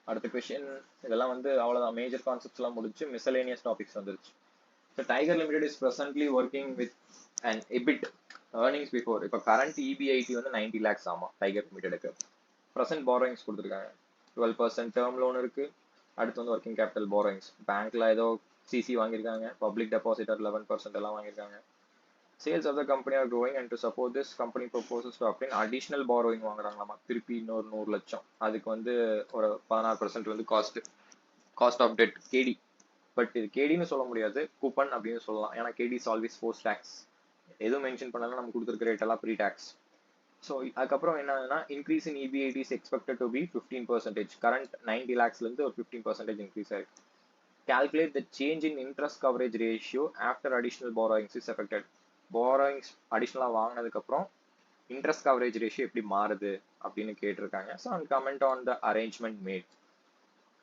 அடுத்த கொஸ்டின் இதெல்லாம் வந்து அவ்வளவுதான், மேஜர் கான்செப்ட்ஸ் எல்லாம் முடிச்சு மிசலேனியஸ் டாபிக்ஸ் வந்துருச்சு. So Tiger Limited is presently working with an EBIT earnings before. இப்போ current EBIT வந்து 90 lakhs ஆமா டைகர் லிமிடெடுக்கு. present borrowings கொடுத்துருக்காங்க. 12% term loan இருக்கு. அடுத்து வந்து working capital borrowings. பேங்க்ல ஏதோ சிசி வாங்கியிருக்காங்க. public depositor 11% எல்லாம் வாங்கியிருக்காங்க. Sales of the company are growing and to support this company proposes to obtain additional borrowing வாங்குறாங்களாமா. திருப்பி இன்னொரு 100 லட்சம். அதுக்கு வந்து ஒரு 16% வந்து cost of debt KD. But இது கேடின்னு சொல்ல முடியாது, கூப்பன் அப்படின்னு சொல்லலாம். ஏன்னா கேடி ஆல்வேஸ் போஸ்ட் டேக்ஸ். எதுவும் மென்ஷன் பண்ணலாம், நம்ம கொடுத்துருக்க ரேட் எல்லாம் ப்ரீ டேக்ஸ். ஸோ அதுக்கப்புறம் என்னன்னா, increase in EBIT is expected to be 15%. Current 90 lakhsல இருந்து ஒரு 15% இன்க்ரீஸ் ஆயிருக்கு. Calculate the change in interest coverage ratio after additional borrowings is effected. borrowings அடிஷனலாக வாங்கினதுக்கு அப்புறம் இன்ட்ரெஸ்ட் கவரேஜ் ரேஷியோ எப்படி மாறுது அப்படின்னு கேட்டிருக்காங்க. So and comment on the arrangement made.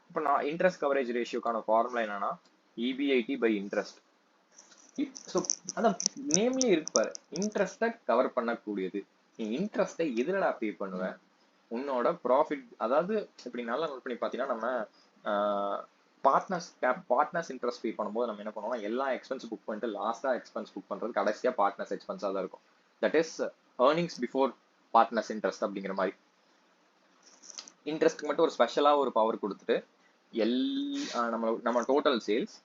இப்போ நான் இன்ட்ரெஸ்ட் கவரேஜ் ரேஷியோக்கான ஃபார்முலா என்னன்னா இபிஐடி பை இன்ட்ரெஸ்ட். ஸோ அதான் நேம்லயே இருக்கு பாரு, இன்ட்ரெஸ்ட்டை கவர் பண்ணக்கூடியது. நீ இன்ட்ரெஸ்ட்டை எதுலடா பே பண்ணுவேன்? உன்னோட ப்ராஃபிட். அதாவது இப்படி நல்லா நோட் பண்ணி பார்த்தீங்கன்னா, நம்ம பார்ட்னர்ஸ் இன்ட்ரெஸ்ட் பே பண்ணும்போது நம்ம என்ன பண்ணுவோம்னா, எல்லா எக்ஸ்பென்ஸ் புக் பண்ணிட்டு லாஸ்டா எக்ஸ்பென்ஸ் புக் பண்றது கடைசியா பார்ட்னர்ஸ் எக்ஸ்பென்ஸாக தான் இருக்கும். That is earnings before partners interest அப்படிங்கிற மாதிரி. இன்ட்ரெஸ்ட்க்கு மட்டும் ஒரு ஸ்பெஷலா ஒரு பவர் கொடுத்துட்டு நம்ம total sales,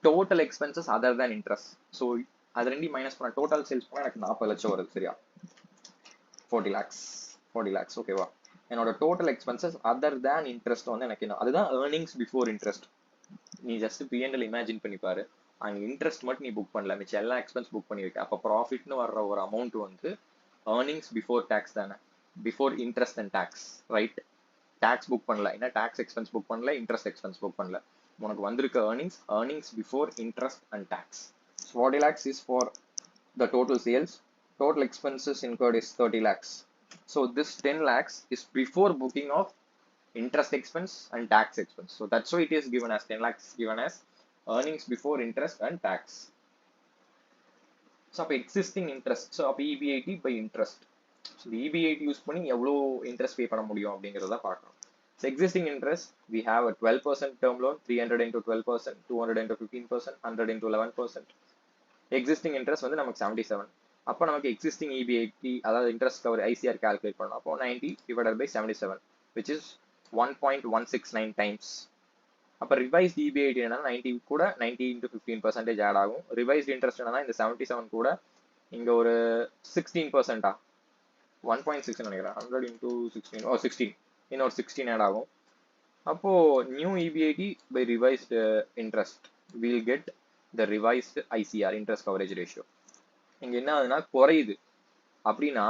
total expenses other than interest. So அது ரெண்டையும் மைனஸ் பண்ண டோட்டல் சேல்ஸ் பண்ணால் எனக்கு 40 லட்சம் வருது. சரியா? 40 lakhs ஓகேவா? என்னோட total expenses other than interest வந்து எனக்கு என்ன, அதுதான் ஏர்னிங்ஸ் பிஃபோர் இன்ட்ரெஸ்ட். நீ ஜஸ்ட் பிஎன்எல் இமேஜின் பண்ணி பாரு, அங்கே இன்ட்ரெஸ்ட் மட்டும் நீ புக் பண்ணல, மிச்சம் எல்லா எக்ஸ்பென்ஸ் புக் பண்ணியிருக்க. அப்போ ப்ராஃபிட்னு வர்ற ஒரு அமௌண்ட் வந்து ஏர்னிங்ஸ் பிஃபோர் டேக்ஸ் தானே, before interest and tax, right? Tax book பண்ணல, என்ன டேக்ஸ் எக்ஸ்பென்ஸ் புக் பண்ணல, இன்ட்ரெஸ்ட் எக்ஸ்பென்ஸ் புக் பண்ணல. உனக்கு வந்திருக்க earnings before interest and tax. 40 lakhs is for the total sales. Total expenses incurred is 30 lakhs. So this 10 lakhs is before booking of interest expense and tax expense. So that's why it is given as 10 lakhs given as earnings before interest and tax. So existing interest, so EBIT by interest. So the EBIT use பண்ணி எவ்வளோ interest பே பண்ண முடியும் அப்படிங்கிறத பார்க்கணும். So existing interest, we have a 12% term loan, 300 into 12%, 200 into 15%, 100 into 11%. Existing interest வந்து நமக்கு 77. அப்போ நமக்கு எக்ஸிஸ்டிங் இபிஐடி அதாவது இன்ட்ரெஸ்ட் கவர் ஐசிஆர் கால்குலேட் பண்ணணும். அப்போ 90 divided by 77 which is 1.169 times. அப்போ ரிவைஸ்ட் இபிஐடி என்னன்னா 90 கூட 90 into 15% ஆட் ஆகும். ரிவைஸ்ட் இன்ட்ரெஸ்ட் என்னன்னா இந்த 77 கூட இங்க ஒரு 16%, 1.6 நினைக்கிறேன், 100 into 16 ஓ 16, இன்னொரு 16 ஆட் ஆகும். அப்போ new EBIT by revised interest will get the revised ICR interest coverage ratio. இங்க என்ன ஆகுதுன்னா குறையுது. அப்படின்னா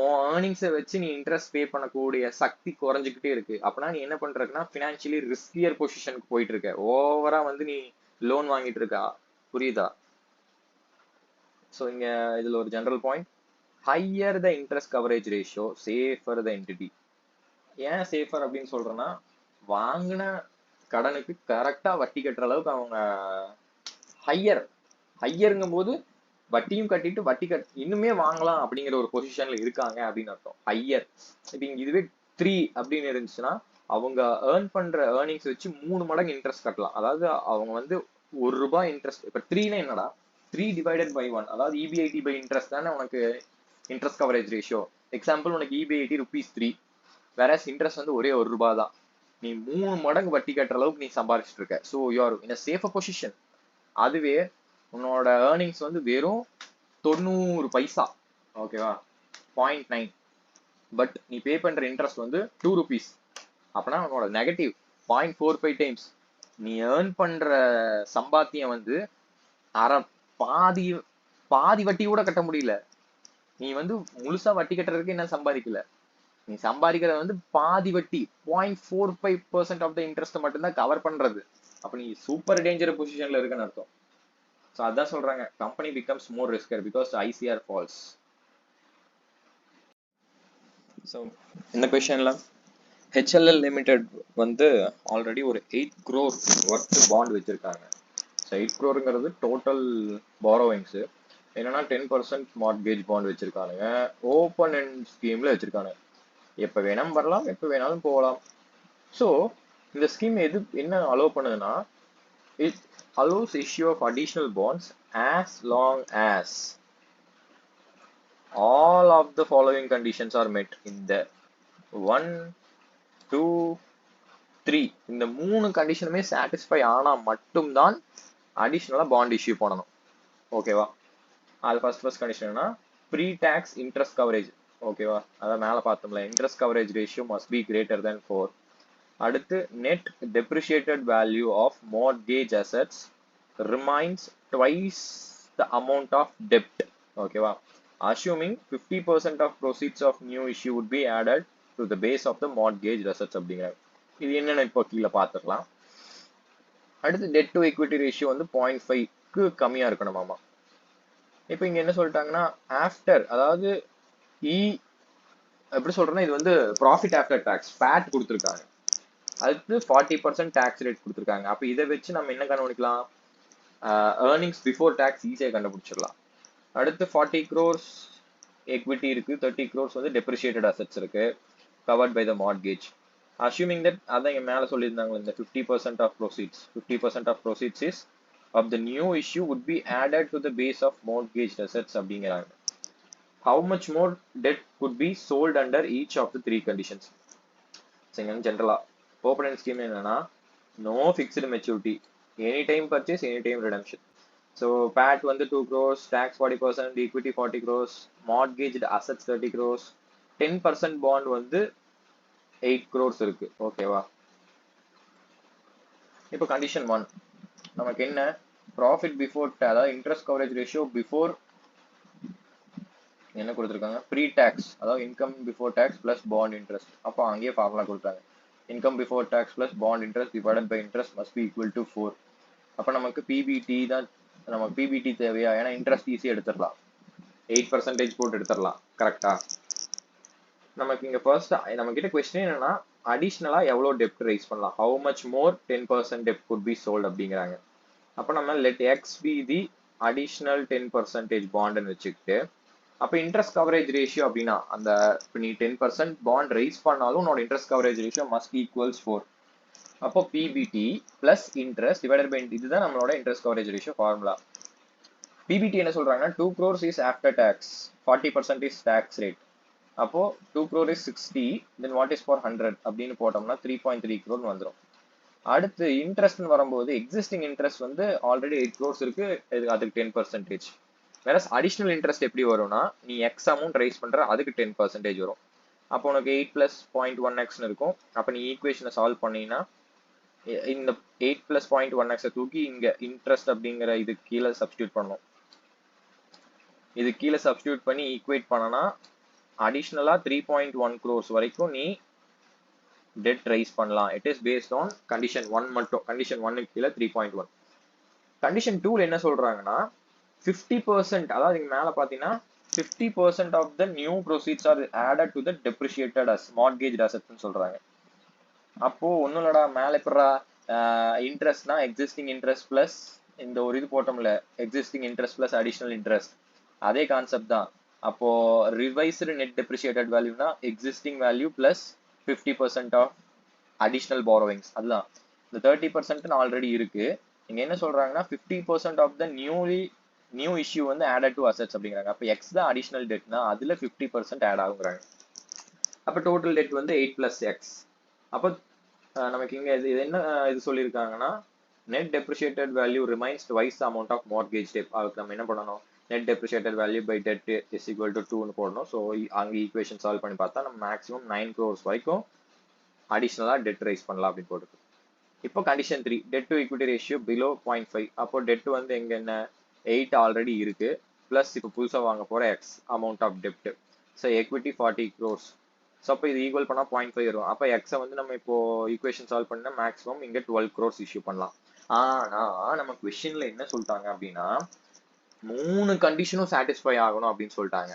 ஏர்னிங்ஸை வச்சு நீ இன்ட்ரெஸ்ட் பே பண்ணக்கூடிய சக்தி குறைஞ்சிக்கிட்டே இருக்கு. அப்படின்னா நீ என்ன பண்றதுன்னா ஃபினான்ஷியலி ரிஸ்கியர் பொசிஷனுக்கு போயிட்டு இருக்க. ஓவரா வந்து நீ லோன் வாங்கிட்டு இருக்கா. புரியுதா? ஸோ இங்க இதுல ஒரு ஜெனரல் பாயிண்ட், ஹையர் த இன்ட்ரெஸ்ட் கவரேஜ் ரேஷியோ சேஃபர் த என்டிட்டி. ஏன் சேஃபர் அப்படின்னு சொல்றேன்னா, வாங்கின கடனுக்கு கரெக்டா வட்டி கட்டுற அளவுக்கு அவங்க ஹையருங்கும் போது வட்டியும் கட்டிட்டு வட்டி இன்னுமே வாங்கலாம் அப்படிங்கிற ஒரு பொசிஷன்ல இருக்காங்க அப்படின்னு அர்த்தம். ஹையர். இப்போ இதுவே 3 அப்படின்னு இருந்துச்சுன்னா அவங்க ஏர்ன் பண்ற ஏர்னிங்ஸ் வச்சு 3 மடங்கு இன்ட்ரெஸ்ட் கட்டலாம். அதாவது அவங்க வந்து ₹1 இன்ட்ரெஸ்ட். இப்போ 3னா என்னடா, 3 divided by 1, அதாவது இபிஐடி பை இன்ட்ரெஸ்ட் தானே உனக்கு இன்ட்ரெஸ்ட் கவரேஜ் ரேஷியோ. எக்ஸாம்பிள் உனக்கு இபிஐடி ₹3, வேற இன்ட்ரெஸ்ட் வந்து ஒரே ₹1 தான். நீ 3 மடங்கு வட்டி கட்டுற அளவுக்கு நீ சம்பாதிச்சுட்டு இருக்க. So you are in a safer position. அதுவே உன்னோட ஏர்னிங்ஸ் வந்து வெறும் 90 பைசா, ஓகேவா, 0.9, பட் நீ பே பண்ற இன்ட்ரெஸ்ட் வந்து ₹2. அப்படின்னா உன்னோட நெகட்டிவ் 0.45 டைம்ஸ். நீ ஏர்ன் பண்ற சம்பாத்தியம் வந்து பாதி பாதி வட்டி கூட கட்ட முடியல. நீ வந்து முழுசா வட்டி கட்டுறதுக்கு என்ன சம்பாதிக்கல, நீ சம்பாதிக்கிறது வந்து பாதி வட்டி 0.45% ஆஃப் த இன்ட்ரெஸ்ட் மட்டும்தான் கவர் பண்றது. அப்ப நீ சூப்பர் டேஞ்சர் பொசிஷன்ல இருக்குன்னு அர்த்தம். ஸோ அதான் சொல்றாங்க, company becomes more riskier because ICR falls. So இந்த கொஸ்டின்ல ஹெச்எல்எல் லிமிடெட் வந்து ஆல்ரெடி ஒரு 8 crore ஒர்த் பாண்ட் வச்சிருக்காங்க. So 8 crore total borrowings. என்னன்னா 10% மார்ட்கேஜ் பாண்ட் வச்சிருக்கானுங்க. ஓப்பன் அண்ட் ஸ்கீம்ல வச்சிருக்காங்க. எப்போ வேணாலும் வரலாம், எப்போ வேணாலும் போகலாம். ஸோ இந்த ஸ்கீம் என்ன அலோவ் பண்ணுதுன்னா, it allows issue of additional bonds as long as all of the following conditions are met. இந்த 1, 2, 3 இந்த 3 கண்டிஷனுமே சாட்டிஸ்ஃபை ஆனா மட்டும்தான் அடிஷனலா பாண்ட் இஷ்யூ பண்ணணும். ஓகேவா? அது ஃபர்ஸ்ட் கண்டிஷன்னா ப்ரீ டாக்ஸ் இன்ட்ரெஸ்ட் கவரேஜ். ஓகேவா? அதான் மேல பார்த்தோம்ல, interest coverage ratio must be greater than 4. அடுத்து net depreciated value of mortgage assets remains twice the amount of debt. ஓகேவா? assuming 50% of proceeds of new issue would be added to the base of the mortgage assets அப்படிங்கிறாங்க. இது என்னன்னு இப்போ கீழே பார்த்துக்கலாம். அடுத்து debt to equity ratio வந்து 0.5க்கு கம்மியா இருக்கணுமாமா. இப்போ இங்க என்ன சொல்லிட்டாங்கன்னா ஆஃப்டர், அதாவது எப்படி சொல்றேன்னா, இது வந்து ப்ராஃபிட் ஆஃப்டர் டாக்ஸ் பேட் கொடுத்துருக்காங்க, அதுக்கு 40% டாக்ஸ் ரேட் கொடுத்துருக்காங்க. அப்போ இதை வச்சு நம்ம என்ன கண்டுபிடிக்கலாம், ஏர்னிங்ஸ் பிஃபோர் டாக்ஸ் ஈஸியாக கண்டுபிடிச்சிடலாம். அடுத்து 40 crores எக்விட்டி இருக்கு, 30 crores வந்து டெப்ரிஷியேட்டட் அசெட்ஸ் இருக்கு, covered by the mortgage. Assuming that, அதான் இங்க மேல சொல்லியிருந்தாங்க, இந்த 50% of proceeds, 50% of proceeds is of the new issue would be added to the base of mortgage assets அப்படிங்கிறாங்க. How much more debt could be sold under each of the 3 conditions? ஜென்ரலா open end scheme என்னன்னா, no fixed maturity, any time purchase, any time redemption. So பேட் வந்து 2 crores, tax 40%, equity 40 crores, mortgage assets 30 crores, 10% bond வந்து 8 crores இருக்கு. ஓகேவா? இப்போ condition 1 நமக்கு என்ன, ப்ராஃபிட் பிஃபோர், அதாவது இன்ட்ரெஸ்ட் கவரேஜ் ரேஷியோ பிஃபோர் என்ன கொடுத்துருக்காங்க, ப்ரீ டாக்ஸ், அதாவது income before tax plus bond interest. அப்போ அங்கேயே ஃபார்முலா கொடுத்தாங்க, income before tax plus bond interest divided by interest must be equal to 4. அப்போ நமக்கு பிபிடி தான், நமக்கு பிபிடி தேவையா, ஏன்னா இன்ட்ரெஸ்ட் ஈஸியாக எடுத்துடலாம், 8% போட்டு எடுத்துடலாம். கரெக்டா? நமக்கு இங்க ஃபர்ஸ்ட் நம்ம கிட்ட கொஸ்டின் என்னன்னா, அடிஷ்னலா எவ்வளோ டெப்ட் ரைஸ் பண்ணலாம், how much more 10% dept could be sold அப்படிங்கிறாங்க. அப்போ நம்ம let X be the additional 10% பாண்ட்னு வச்சுக்கிட்டு, அப்போ இன்ட்ரெஸ்ட் கவரேஜ் ரேஷியோ அப்படின்னா, அந்த இப்போ நீ 10% பாண்ட் ரைஸ் பண்ணாலும் உன்னோட interest coverage ratio must equals 4. அப்போ PBT plus interest divided by, இதுதான் நம்மளோட interest coverage ratio formula. PBT என்ன சொல்றாங்கன்னா, 2 crores is after tax, 40% is tax rate. அப்போ 2 crore is 60, then what is for 100 அப்படின்னு போட்டோம்னா 3.3 crore வந்துடும். அடுத்து இன்ட்ரெஸ்ட்னு வரும்போது எக்ஸிஸ்டிங் இன்ட்ரெஸ்ட் வந்து ஆல்ரெடி 8 crores இருக்கு, அதுக்கு 10%. வேற அடிஷனல் இன்ட்ரெஸ்ட் எப்படி வரும்னா, நீ எக்ஸ் அமௌண்ட் ரைஸ் பண்ற, அதுக்கு 10% வரும். அப்போ உனக்கு 8 plus 0.1x இருக்கும். அப்போ நீ ஈக்குவேஷனை சால்வ் பண்ணீங்கன்னா, இந்த 8 plus 0.1x தூக்கி இங்க இன்ட்ரெஸ்ட் அப்படிங்கிற இது கீழே சப்ஸ்டியூட் பண்ணணும். இது கீழே சப்ஸ்டியூட் பண்ணி ஈக்குவேட் பண்ணனா அடிஷனலா 3.1 crores வரைக்கும் நீ டெட் ரைஸ் பண்ணலாம். It is based on condition 1 மட்டும். கண்டிஷன் 1 கீழே 3.1. கண்டிஷன் 2 என்ன சொல்றாங்கன்னா, 50%, அதாவது இங்க மேல பாத்தீங்கன்னா 50% of the new proceeds are added to the depreciated as mortgage assets சொல்றாங்க. அப்போ ஒன்னும் இல்லடா, மேல எப்படா இன்ட்ரெஸ்ட்னா எக்ஸிஸ்டிங் இன்ட்ரெஸ்ட் பிளஸ் இந்த ஒரு இது போட்டோம்ல, existing interest plus additional interest, அதே கான்செப்ட் தான். அப்போ ரிவைஸ்டு நெட் டெப்ரிஷியேட்டட் வேல்யூனா existing value plus 50% of additional borrowings. அதுதான் இந்த 30% ஆல்ரெடி இருக்கு. இங்க என்ன சொல்றாங்கன்னா, 50% ஆஃப் த நியூ இஷ்யூ வந்து ஆடட் டு அசெட்ஸ் அப்படிங்கிறாங்க. அப்போ எக்ஸ் தான் அடிஷனல் டெட்னா அதுல 50% ஆட் ஆகுங்கிறாங்க. அப்போ டோட்டல் டெட் வந்து 8 plus x. அப்போ நமக்கு இங்க இது என்ன இது சொல்லியிருக்காங்கன்னா, net depreciated value remains twice the amount of mortgage debt. அதுக்கு நம்ம என்ன பண்ணணும், net depreciated value by debt is equal to 2னு போடணும். ஸோ அங்கே ஈக்குவேஷன் சால்வ் பண்ணி பார்த்தா நம்ம மேக்ஸிமம் 9 crores வரைக்கும் அடிஷனலா டெட் ரைஸ் பண்ணலாம் அப்படின்னு போட்டுருக்கு. இப்போ condition 3, debt to equity ratio below 0.5. அப்போ டெட் வந்து எங்க என்ன 8 ஆல்ரெடி இருக்கு, பிளஸ் இப்போ புதுசா வாங்க போற எக்ஸ் அமௌண்ட் ஆஃப் டெப்ட். So equity 40 crores. ஸோ அப்போ இது ஈக்குவல் பண்ணா 0.5 வரும். அப்போ எக்ஸை வந்து நம்ம இப்போ ஈக்குவேஷன் சால்வ் பண்ணா மேக்ஸிமம் இங்க 12 crores இஷ்யூ பண்ணலாம். ஆனா நம்ம கொஸ்டின்ல என்ன சொல்லிட்டாங்க அப்படின்னா, 3 கண்டிஷனும் சாட்டிஸ்ஃபை ஆகணும் அப்படின்னு சொல்லிட்டாங்க.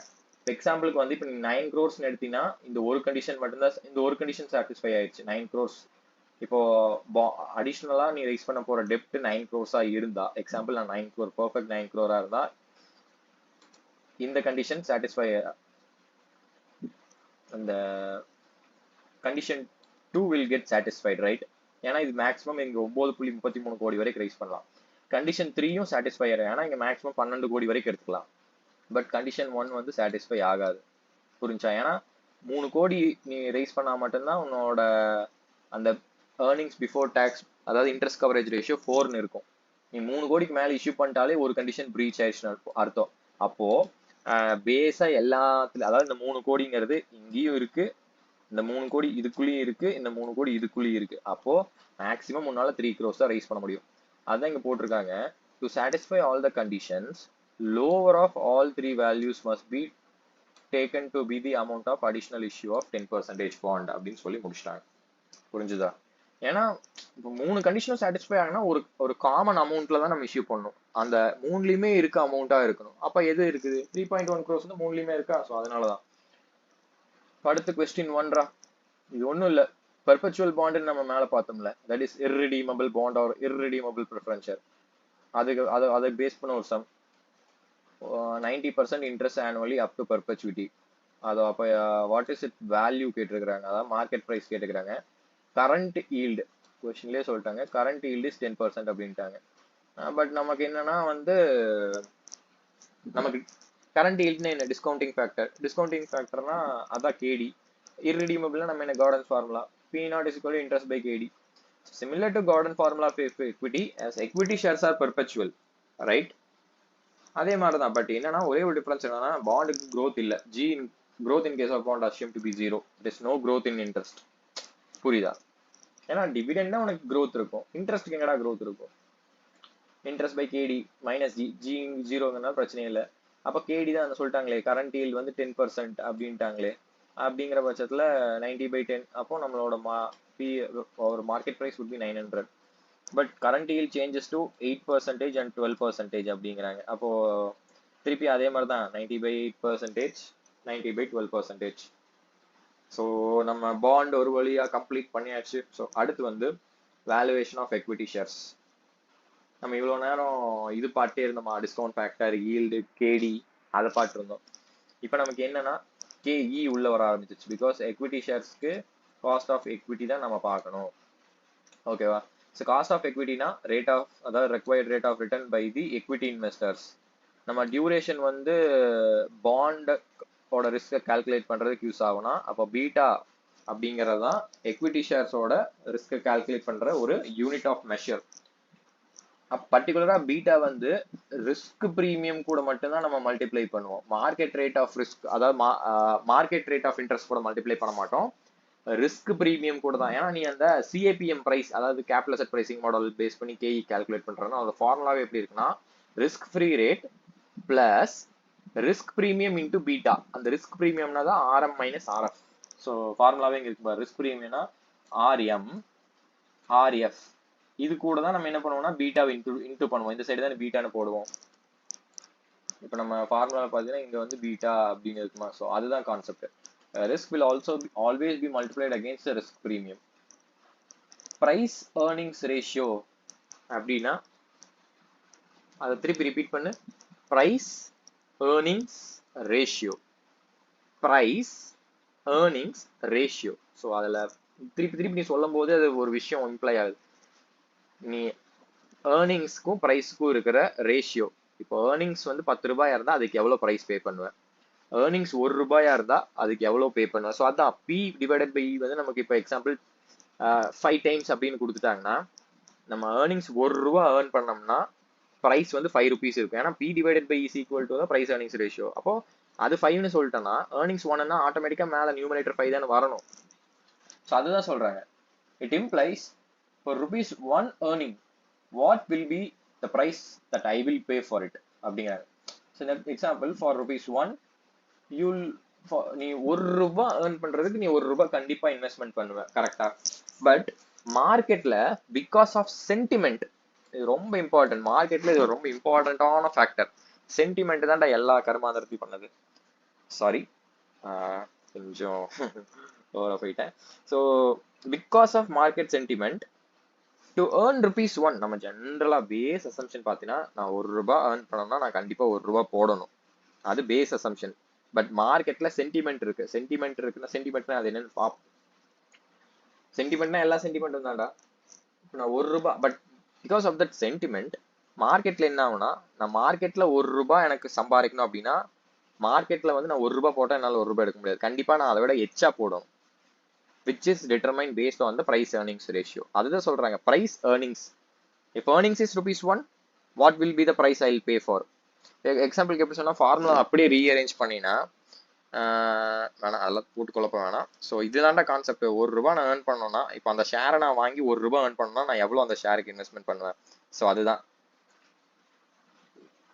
எக்ஸாம்பிளுக்கு வந்து இப்போ நீ 9 crores எடுத்தீங்கன்னா இந்த ஒரு கண்டிஷன் மட்டும்தான், இந்த ஒரு கண்டிஷன் சாட்டிஸ்ஃபை ஆயிடுச்சு 9 crores. இப்போ அடிஷனலா நீ ரைஸ் பண்ண போற டெப்ட் 9 crores இருந்தா, எக்ஸாம்பிள் நான் 9 crore பர்ஃபெக்ட் 9 crore இருந்தா இந்த கண்டிஷன் சாட்டிஸ்ஃபை, அந்த condition 2 will get satisfied, right? ஏன்னா இது மேக்ஸிமம் இங்க 9.33 கோடி வரைக்கும் ரைஸ் பண்ணலாம். கண்டிஷன் 3யும் சாட்டிஸ்ஃபை ஆகும், ஏன்னா இங்க மேக்ஸிமம் 12 கோடி வரைக்கும் எடுத்துக்கலாம். பட் கண்டிஷன் 1 வந்து சாட்டிஸ்ஃபை ஆகாது. புரிஞ்சா? ஏன்னா 3 கோடி நீ ரைஸ் பண்ணா மட்டும்தான் உன்னோட அந்த ஏர்னிங்ஸ் பிஃபோர் டேக்ஸ், அதாவது இன்ட்ரெஸ்ட் கவரேஜ் ரேஷியோ 4ன்னு இருக்கும். நீ 3 கோடிக்கு மேல இஷ்யூ பண்ணிட்டாலே ஒரு கண்டிஷன் பிரீச் ஆயிடுச்சுன்னு அர்த்தம். அப்போ பேஸா எல்லாத்துலயும், அதாவது இந்த 3 கோடிங்கிறது இங்கேயும் இருக்கு, இந்த 3 கோடி இதுக்குள்ளேயும் இருக்கு, இந்த 3 கோடி இதுக்குள்ளேயும் இருக்கு. அப்போ மேக்ஸிமம் உன்னால 3 crores தான் ரைஸ் பண்ண முடியும். அதான் இங்க போட்டிருக்காங்க, to satisfy all the conditions lower of all 3 values must be taken to be the amount of additional issue of 10% bond அப்படின்னு சொல்லி முடிச்சிட்டாங்க. புரிஞ்சுதா? ஏன்னா இப்போ 3 கண்டிஷனும் சாட்டிஸ்ஃபை ஆகுனா ஒரு காமன் அமௌண்ட்ல தான் நம்ம இஷ்யூ பண்ணணும். அந்த 3லயுமே இருக்க அமௌண்டா இருக்கணும். அப்ப எது இருக்குது? 3.1 crores வந்து 3லயுமே இருக்கா? ஸோ அதனாலதான். அடுத்த கொஸ்டின் 1 இது ஒன்றும் இல்லை, பெர்பச்சுவல் பாண்ட் நம்ம மேல பார்த்தோம்ல, that is irredeemable bond or irredeemable preference share. அதை பேஸ் பண்ண ஒரு some 90% interest annually up to perpetuity. அது அப்போ வாட் இஸ் இட் வேல்யூ கேட்டிருக்கிறாங்க, அதாவது மார்க்கெட் ப்ரைஸ் கேட்டுக்கிறாங்க. கரண்ட் ஈல்டு கொஸ்டின்லேயே சொல்லிட்டாங்க, கரண்ட் ஈல்டு இஸ் 10% அப்படின்ட்டாங்க. பட் நமக்கு என்னன்னா வந்து நமக்கு கரண்ட் ஈல்டுன்னு என்ன, டிஸ்கவுண்டிங் ஃபேக்டர்னா அதான் கேடி. irredeemable நம்ம என்ன, gardens formula P0 is equal to interest by KD. Similar to Gordon formula for equity, as equity shares are perpetual, right? அதே மாதிரி தான். பட் என்னன்னா ஒரே ஒரு டிஃபரன்ஸ் என்னன்னா, பாண்டுக்கு growth இல்ல. growth in case of bond assumed to be 0. There is no growth in interest. புரியுதா? ஏன்னா டிவிடெண்ட்னா உனக்கு growth இருக்கும், இன்ட்ரெஸ்ட்க்கு எங்கடா growth இருக்கும்? Interest by KD minus G 0ங்கனால பிரச்சனை இல்லை. அப்போ கேடி தான் சொல்லிட்டாங்களே, கரண்ட் ஈல்டு வந்து 10% அப்படின்ட்டாங்களே. அப்படிங்கிற பட்சத்துல 90/10, அப்போ நம்மளோட ஒரு market price would be 900. But current yield changes to 8% and 12% அப்படிங்கிறாங்க. அப்போ திருப்பி அதே மாதிரி தான் 90/8%, 90/12%. ஸோ நம்ம பாண்ட் ஒரு வழியா கம்ப்ளீட் பண்ணியாச்சு. ஸோ அடுத்து வந்து வேல்யூவேஷன் ஆஃப் எக்விட்டி ஷேர்ஸ். நம்ம இவ்வளோ நேரம் இது பாட்டே இருந்தோமா, டிஸ்கவுண்ட் ஃபேக்டர், ஈல்டு, கேடி, அதை பாட்டு இருந்தோம். இப்போ நமக்கு என்னன்னா கேஇ உள்ள வர ஆரம்பிச்சிச்சு. பிகாஸ் எக்விட்டி ஷேர்ஸ்க்கு காஸ்ட் ஆஃப் எக்விட்டி தான் நம்ம பார்க்கணும். ஓகேவா? ஸோ காஸ்ட் ஆஃப் எக்விட்டினா ரேட் ஆஃப், அதாவது required rate of return by the equity investors. நம்ம டியூரேஷன் வந்து பாண்டோட ரிஸ்கை கால்குலேட் பண்றதுக்கு யூஸ் ஆகும்னா, அப்போ பீட்டா அப்படிங்கிறது தான் எக்விட்டி ஷேர்ஸோட ரிஸ்கை கால்குலேட் பண்ற ஒரு யூனிட் ஆஃப் மெஷர். பர்டிகுலரா பீட்டா வந்து ரிஸ்க் பிரீமியம் கூட மட்டும்தான் நம்ம மல்டிப்ளை பண்ணுவோம். மார்க்கெட் ரேட் ஆஃப் ரிஸ்க், அதாவது மார்க்கெட் ரேட் ஆஃப் இன்ட்ரெஸ்ட் கூட மல்டிப்ளை பண்ண மாட்டோம். ரிஸ்க் பிரீமியம் கூட தான். ஏன்னா நீ அந்த சிஏபிஎம் பிரைஸ், அதாவது capital asset pricing model base பண்ணி கேஇ கால்குலேட் பண்றோம்னா, அதோட ஃபார்முலாவே எப்படி இருக்குன்னா, risk free rate plus risk premium into beta. அந்த ரிஸ்க் பிரீமியம்னா தான் ஆர்எம் மைனஸ் ஆர்எஃப். ஸோ ஃபார்முலாவே இங்க இருக்கு பாரு, ரிஸ்க் பிரீமியம்னா ஆர்எம் ஆர்எஃப். இது கூட தான் நம்ம என்ன பண்ணுவோம்னா பீட்டாவை இன்டு பண்ணுவோம். இந்த சைடு தான் பீட்டான்னு போடுவோம். இப்போ நம்ம ஃபார்முலா பார்த்தீங்கன்னா இங்க வந்து பீட்டா அப்படின்னு இருக்குமா. ஸோ அதுதான் concept. Risk will also always be multiplied against the risk premium. Price earnings ratio அப்படின்னா அதை திருப்பி ரிப்பீட் பண்ணு. Price earnings ratio, price earnings ratio. So அதில் திருப்பி நீ சொல்லும் போது அது ஒரு விஷயம் இம்ப்ளை ஆகுது. நீ ஏர்னிங்ஸ்க்கும் ப்ரைஸ்க்கும் இருக்கிற ரேஷியோ. இப்போ ஏர்னிங்ஸ் வந்து 10 ரூபாயா இருந்தா அதுக்கு எவ்வளவு ப்ரைஸ் பே பண்ணுவேன், ஏர்னிங்ஸ் 1 ரூபாயா இருந்தா அதுக்கு எவ்வளவு பே பண்ணுவேன். ஸோ அதான் பி டிவைடட் பை வந்து நமக்கு இப்போ எக்ஸாம்பிள் 5 டைம்ஸ் அப்படின்னு கொடுத்துட்டாங்கன்னா, நம்ம ஏர்னிங்ஸ் 1 ரூபா ஏர்ன் பண்ணோம்னா ப்ரைஸ் வந்து 5 rupees இருக்கும். ஏன்னா P divided by is equal to price earnings ratio. அப்போ அது 5ன்னு சொல்லிட்டேன்னா ஏர்னிங்ஸ் 1ன்னா ஆட்டோமேட்டிக்கா மேல நியூமரேட்டர் 5 தானே வரணும். ஸோ அதுதான் சொல்றாங்க. It implies for ₹1 earning, what will be the price that I will pay for it அப்படிங்கிறாங்க. So example, for ₹1 நீ 1 ரூபா ஏர்ன் பண்றதுக்கு நீ 1 ரூபா கண்டிப்பா இன்வெஸ்ட்மெண்ட் பண்ணுவ, கரெக்டா? பட் மார்க்கெட்ல பிகாஸ் ஆஃப் சென்டிமெண்ட், இது ரொம்ப இம்பார்ட்டன்ட். மார்க்கெட்ல இது ரொம்ப இம்பார்ட்டன்டான ஃபேக்டர். சென்டிமெண்ட் தான்டா எல்லா கர்மாந்திரத்தையும் பண்ணது. சாரி, கொஞ்சம் ஓவரா போயிட்டேன். So because of market sentiment, to earn ₹1, நம்ம ஜென்ரலா பேஸ் அசம்ஷன் பார்த்தீங்கன்னா, நான் 1 ரூபா ஏர்ன் பண்ணோம்னா நான் கண்டிப்பா 1 ரூபா போடணும். அது பேஸ் அசம்ஷன். பட் மார்க்கெட்ல சென்டிமெண்ட் இருக்குன்னா சென்டிமெண்ட்னா அது என்னன்னு பார்ப்போம். சென்டிமெண்ட்னா எல்லா சென்டிமெண்ட்டும் தான்டா. இப்போ நான் ₹1 but because of that sentiment மார்க்கெட்ல என்ன ஆகும்னா, நான் மார்க்கெட்ல ₹1 எனக்கு சம்பாதிக்கணும் அப்படின்னா மார்க்கெட்ல வந்து நான் ₹1 போட்டா என்னால ₹1 எடுக்க முடியாது. கண்டிப்பா நான் அதை விட எச்சா போடும். which is determined based on the price earnings ratio. அதுதான் சொல்றாங்க price earnings. If earnings is ₹1, what will be the price I'll pay for? எக்ஸாம்பிளுக்கு எப்படி சொன்னா ஃபார்முலா அப்படியே ரீஅரேஞ்ச் பண்ணினா வேணாம் அதெல்லாம் போட்டு குழப்ப வேணாம். ஸோ இதுதான்டா கான்செப்ட். ₹1 நான் ஏர்ன் பண்ணோம்னா இப்போ அந்த ஷேரை நான் வாங்கி ₹1 ஏர்ன் பண்ணோம்னா நான் எவ்வளோ அந்த ஷேருக்கு இன்வெஸ்ட்மெண்ட் பண்ணுவேன். ஸோ அதுதான்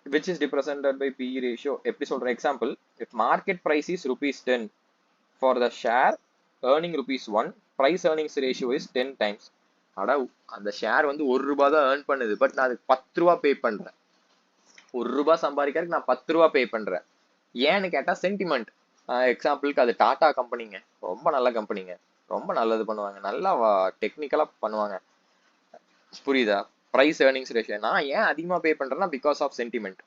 which is represented by PE ratio. எப்படி சொல்ற example, if market price is ₹10 for the share earning ₹1, price earnings ratio is 10 times. அட அந்த ஷேர் வந்து ₹1 தான் ஏர்ன் பண்ணுது, பட் நான் அதுக்கு ₹10 பே பண்றேன். ₹1 சம்பாதிக்கிறதுக்கு நான் ₹10 பே பண்றேன். ஏன்னு கேட்டா சென்டிமெண்ட். எக்ஸாம்பிளுக்கு அது டாடா கம்பெனிங்க, ரொம்ப நல்ல கம்பெனிங்க, ரொம்ப நல்லது பண்ணுவாங்க, நல்லா டெக்னிக்கலா பண்ணுவாங்க, புரியுதா? பிரைஸ் ஏர்னிங்ஸ் ரேஷியோ நான் ஏன் அதிகமா பே பண்றேன்னா பிகாஸ் ஆஃப் சென்டிமெண்ட்.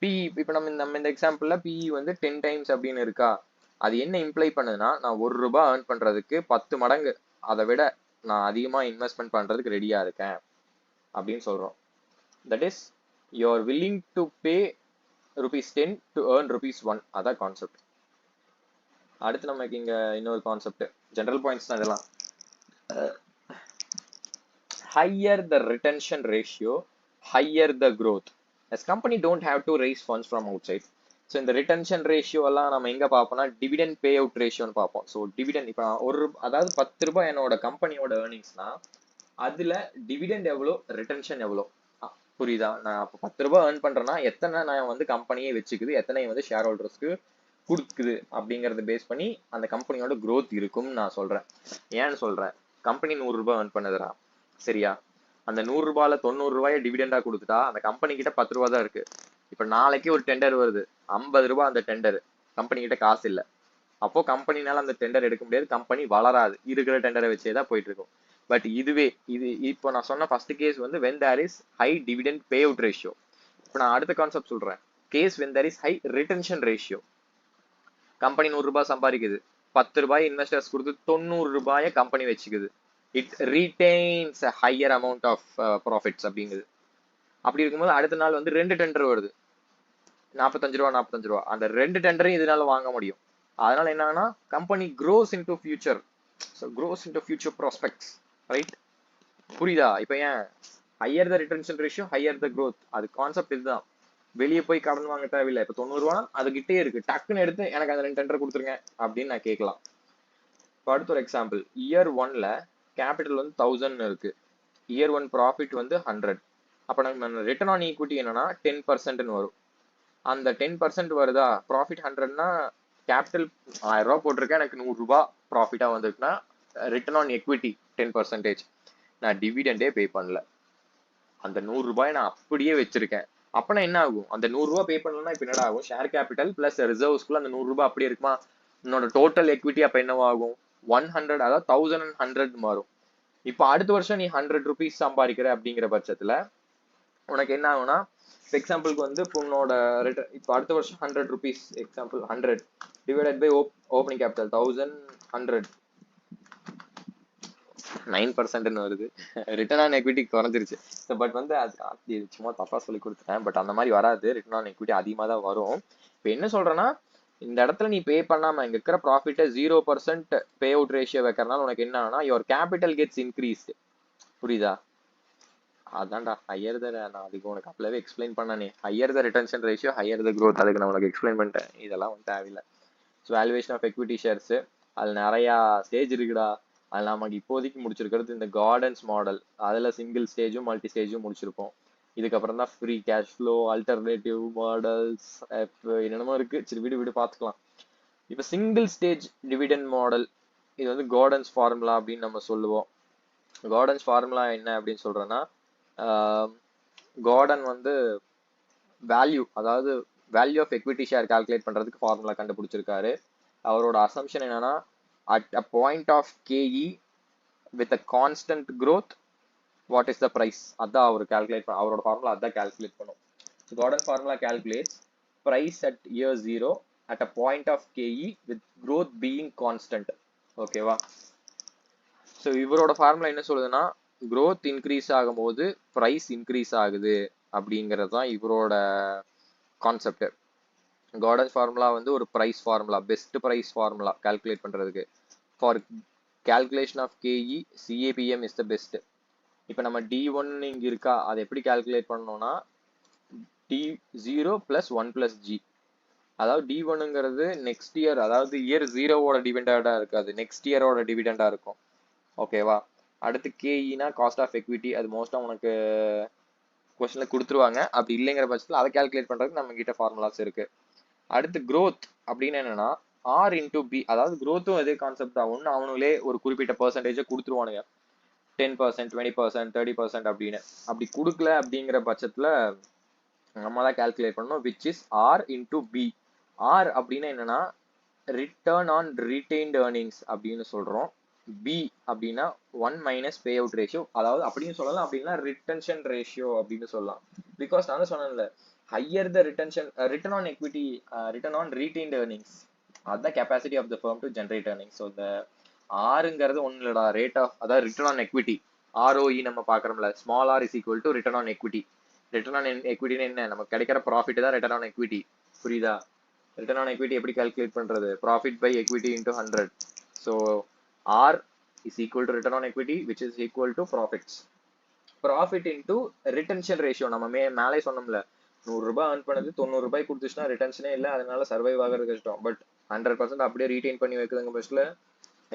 பிஇ இப்போ நம்ம இந்த எக்ஸாம்பிள்ல பிஇ வந்து 10 டைம்ஸ் அப்படின்னு இருக்கா, அது என்ன இம்ப்ளை பண்ணுதுன்னா நான் ₹1 ஏர்ன் பண்றதுக்கு 10 மடங்கு அதை விட நான் அதிகமா இன்வெஸ்ட்மெண்ட் பண்றதுக்கு ரெடியா இருக்கேன் அப்படின்னு சொல்றோம். That is you are willing to pay ₹10 to earn ₹1. அதான் கான்செப்ட். அடுத்து நமக்கு இங்க இன்னொரு கான்செப்ட், ஜெனரல் பாயிண்ட்ஸ் தான் இதெல்லாம். higher the retention ratio, higher the growth. As company don't have to raise funds from outside. So இந்த ரிட்டன்ஷன் ரேஷியோ எல்லாம் நம்ம எங்க பார்ப்போம்னா டிவிடெண்ட் பே அவுட் ரேஷியோன்னு பார்ப்போம். ஸோ டிவிடெண்ட் இப்போ அதாவது ₹10 என்னோட கம்பெனியோட ஏர்னிங்ஸ்னா அதுல டிவிடெண்ட் எவ்வளோ, ரிட்டன்ஷன் எவ்வளோ, புரியுதா? நான் இப்போ ₹10 ஏர்ன் பண்றேன்னா எத்தனை நான் வந்து கம்பெனியே வச்சுக்குது, எத்தனை வந்து ஷேர் ஹோல்டர்ஸ்க்கு கொடுக்குது அப்படிங்கறத பேஸ் பண்ணி அந்த கம்பெனியோட growth இருக்கும் நான் சொல்றேன். ஏன்னு சொல்றேன், கம்பெனி ₹100 ஏர்ன் பண்ணுதுடா, சரியா? அந்த ₹100ல ₹90 டிவிடெண்டா கொடுத்துட்டா அந்த கம்பெனி கிட்ட ₹10 தான் இருக்கு. இப்ப நாளைக்கு ஒரு டெண்டர் வருது, ₹50 அந்த டெண்டர், கம்பெனி கிட்ட காசு இல்ல, அப்போ கம்பெனினால அந்த டெண்டர் எடுக்க முடியாது, கம்பெனி வளராது, இருக்கிற டெண்டரை வச்சேதான் போயிட்டு இருக்கும். பட் இதுவே இப்போ நான் சொன்ன ஃபர்ஸ்ட் கேஸ் வந்து when there is high dividend payout ratio. இப்போ நான் அடுத்த கான்செப்ட் சொல்றேன், case when there is high retention ratio. கம்பெனி ₹100 சம்பாதிக்குது, ₹10 இன்வெஸ்டர்ஸ் கொடுத்து ₹90 கம்பெனி வச்சுக்குது, it retains higher amount of profits அப்படிங்குது. அப்படி இருக்கும்போது அடுத்த நாள் வந்து 2 டெண்டர் வருது, ₹45 அந்த 2 டெண்டரையும் இதனால வாங்க முடியும். அதனால என்னன்னா company grows into future, so grows into future prospects, right? புரியுதா? இப்போ ஏன் higher the retention ratio higher the growth, அது கான்செப்ட் இதுதான். வெளியே போய் கடன் வாங்க தேவையில்லை. இப்போ ₹90 அதுகிட்டே இருக்கு, டக்குன்னு எடுத்து எனக்கு அந்த 2 டெண்டர் கொடுத்துருங்க அப்படின்னு நான் கேட்கலாம். இப்போ அடுத்த ஒரு எக்ஸாம்பிள், இயர் 1ல கேபிட்டல் வந்து 1000 இருக்கு, இயர் 1 ப்ராஃபிட் வந்து 100. அப்போ நம்ம ரிட்டர்ன் ஆன் ஈக்விட்டி என்னன்னா 10% வரும். அந்த 10% வருதா, ப்ராஃபிட் 100னா கேபிட்டல் ₹1000 போட்டிருக்கேன், எனக்கு ₹100 ப்ராஃபிட்டா வந்திருக்குன்னா ரிட்டர்ன் ஆன் எக்விட்டி 10%. நான் டிவிடெண்டே பே பண்ணல, அந்த ₹100 நான் அப்படியே வச்சிருக்கேன். அப்பனா என்ன ஆகும், அந்த ₹100 பே பண்ணலன்னா இப்ப என்னடா ஆகும், ஷேர் கேபிட்டல் பிளஸ் ரிசர்வ்ஸ்குள்ள அந்த ₹100 அப்படியே இருக்குமா, உன்னோட டோட்டல் எக்விட்டி அப்ப என்னவாகும் 100, அதாவது 1100 மாறும். இப்ப அடுத்த வருஷம் நீ ₹100 சம்பாதிக்கிற அப்படிங்கிற பட்சத்துல உனக்கு என்ன ஆகும்னா, எக்ஸாம்பிளுக்கு வந்து உன்னோட இப்ப அடுத்த வருஷம் ₹100, example 100 divided by opening capital 1100, 9% வருது. ரிட்டர்ன் ஆன் எக்விட்டி குறைஞ்சிருச்சு. பட் வந்து அது சும்மா தப்பா சொல்லி கொடுத்துட்டேன், பட் அந்த மாதிரி வராது, ரிட்டர்ன் ஆன் எக்விட்டி அதிகமாக தான் வரும். இப்போ என்ன சொல்றேன்னா, இந்த இடத்துல நீ பே பண்ணாம இங்க இருக்கிற ப்ராஃபிட்டை 0% பே அவுட் ரேஷியோ வைக்கிறதுனால உனக்கு என்ன ஆகுனா யுவர் கேபிட்டல் கெட்ஸ் இன்க்ரீஸ்ட், புரியுதா? அதான்டா ஹையர் த, நான் அதுக்கு உனக்கு அப்பவே எக்ஸ்பிளைன் பண்ணனே, higher the retention ratio higher the growth, அதுக்கு நான் உனக்கு எக்ஸ்பிளைன் பண்ணிட்டேன், இதெல்லாம் வந்து தேவையில்லை. So valuation of equity shares அது நிறையா ஸ்டேஜ் இருக்குடா. அது நமக்கு இப்போதைக்கு முடிச்சிருக்கிறது இந்த கார்டன்ஸ் மாடல், அதுல சிங்கிள் ஸ்டேஜும் மல்டி ஸ்டேஜும் முடிச்சிருப்போம். இதுக்கப்புறம் தான் free cash flow, alternative models, என்னென்னமோ இருக்கு, சரி விடு பார்த்துக்கலாம். இப்போ சிங்கிள் ஸ்டேஜ் டிவிடெண்ட் மாடல், இது வந்து கார்டன்ஸ் ஃபார்முலா அப்படின்னு நம்ம சொல்லுவோம். கார்டன்ஸ் ஃபார்முலா என்ன அப்படின்னு சொல்றேன்னா, கார்டன் வந்து வேல்யூ, அதாவது value of equity share calculate பண்றதுக்கு ஃபார்முலா கண்டுபிடிச்சிருக்காரு. அவரோட அசம்ஷன் என்னன்னா, at a point of KE with a constant growth, what is the price? அதான் அவர் கால்குலேட் பண்ண, அவரோட ஃபார்முலா அதான் கால்குலேட் பண்ணும். Gordon formula calculates price at year 0 at a point of KE with growth being constant. ஓகேவா? So இவரோட formula என்ன சொல்லுதுன்னா growth increase ஆகும்போது ப்ரைஸ் இன்க்ரீஸ் ஆகுது அப்படிங்கிறது தான் இவரோட கான்செப்ட். கார்டன்ஸ் ஃபார்முலா வந்து ஒரு price formula, best price formula calculate பண்ணுறதுக்கு. For calculation of KE CAPM is the best. இப்போ நம்ம D1 இங்கே இருக்கா, அதை எப்படி கால்குலேட் பண்ணோம்னா D0 + 1 + G. அதாவது D1ங்கிறது நெக்ஸ்ட் இயர், அதாவது இயர் 0வோட டிவிடெண்டாக இருக்காது, நெக்ஸ்ட் இயரோட டிவிடெண்டாக இருக்கும். ஓகேவா? அடுத்து கேஇனா காஸ்ட் ஆஃப் எக்விட்டி, அது மோஸ்ட்டாக உனக்கு கொஸ்டினில் கொடுத்துருவாங்க. அப்படி இல்லைங்கிற பட்சத்தில் அதை கால்குலேட் பண்ணுறதுக்கு நம்ம கிட்ட ஃபார்முலாஸ் இருக்கு. அடுத்து growth அப்படின்னு என்னன்னா R × B, அதாவது growthம் அதே கான்செப்ட் தான். ஒன்று அவனுங்களே ஒரு குறிப்பிட்ட பர்சன்டேஜை கொடுத்துருவானுங்க, 10%, 20%, 30% அப்படின்னு. அப்படி கொடுக்கல அப்படிங்கிற பட்சத்தில் நம்ம தான் கால்குலேட் பண்ணணும், which is R × B. R அப்படின்னா என்னன்னா ரிட்டர்ன் ஆன் ரீடைன்ட் ஏர்னிங்ஸ் அப்படின்னு சொல்றோம். B அப்படின்னா 1 - பே அவுட் ரேஷியோ, அதாவது அப்படின்னு சொல்லலாம். அப்படின்னா ரிட்டன்ஷன் ரேஷியோ அப்படின்னு சொல்லலாம். பிகாஸ் நான் சொன்னேன்ல, higher the return on equity, return on retained earnings, அதுதான் capacity of the firm to generate earnings. So இந்த ஆறுங்கிறது ஒன்றும் இல்லடா, ரேட் ஆஃப், அதாவது ரிட்டர்ன் ஆன் எக்விட்டி, ROE நம்ம பார்க்குறோம்ல, small r is equal to return on equity. Return on எக்விட்டின்னு என்ன, நமக்கு கிடைக்கிற ப்ராஃபிட் தான் ரிட்டர்ன் ஆன் எக்விட்டி. புரியுதா? ரிட்டர்ன் ஆன் எக்விட்டி எப்படி கால்குலேட் பண்றது? Profit by equity into 100. So R is equal to return on equity which is equal to profits. Profit into retention ratio, நம்ம மேலே சொன்னோம்ல, 100 ரூபாய் earn பண்ணது 90 ரூபாய் கொடுத்துச்சுன்னா ரிட்டன்ஷனே இல்லை, அதனால சர்வைவ் ஆகிறது கஷ்டம். பட் 100% அப்படியே ரீடைன் பண்ணி வைக்கிறதுங்க பட்சத்தில்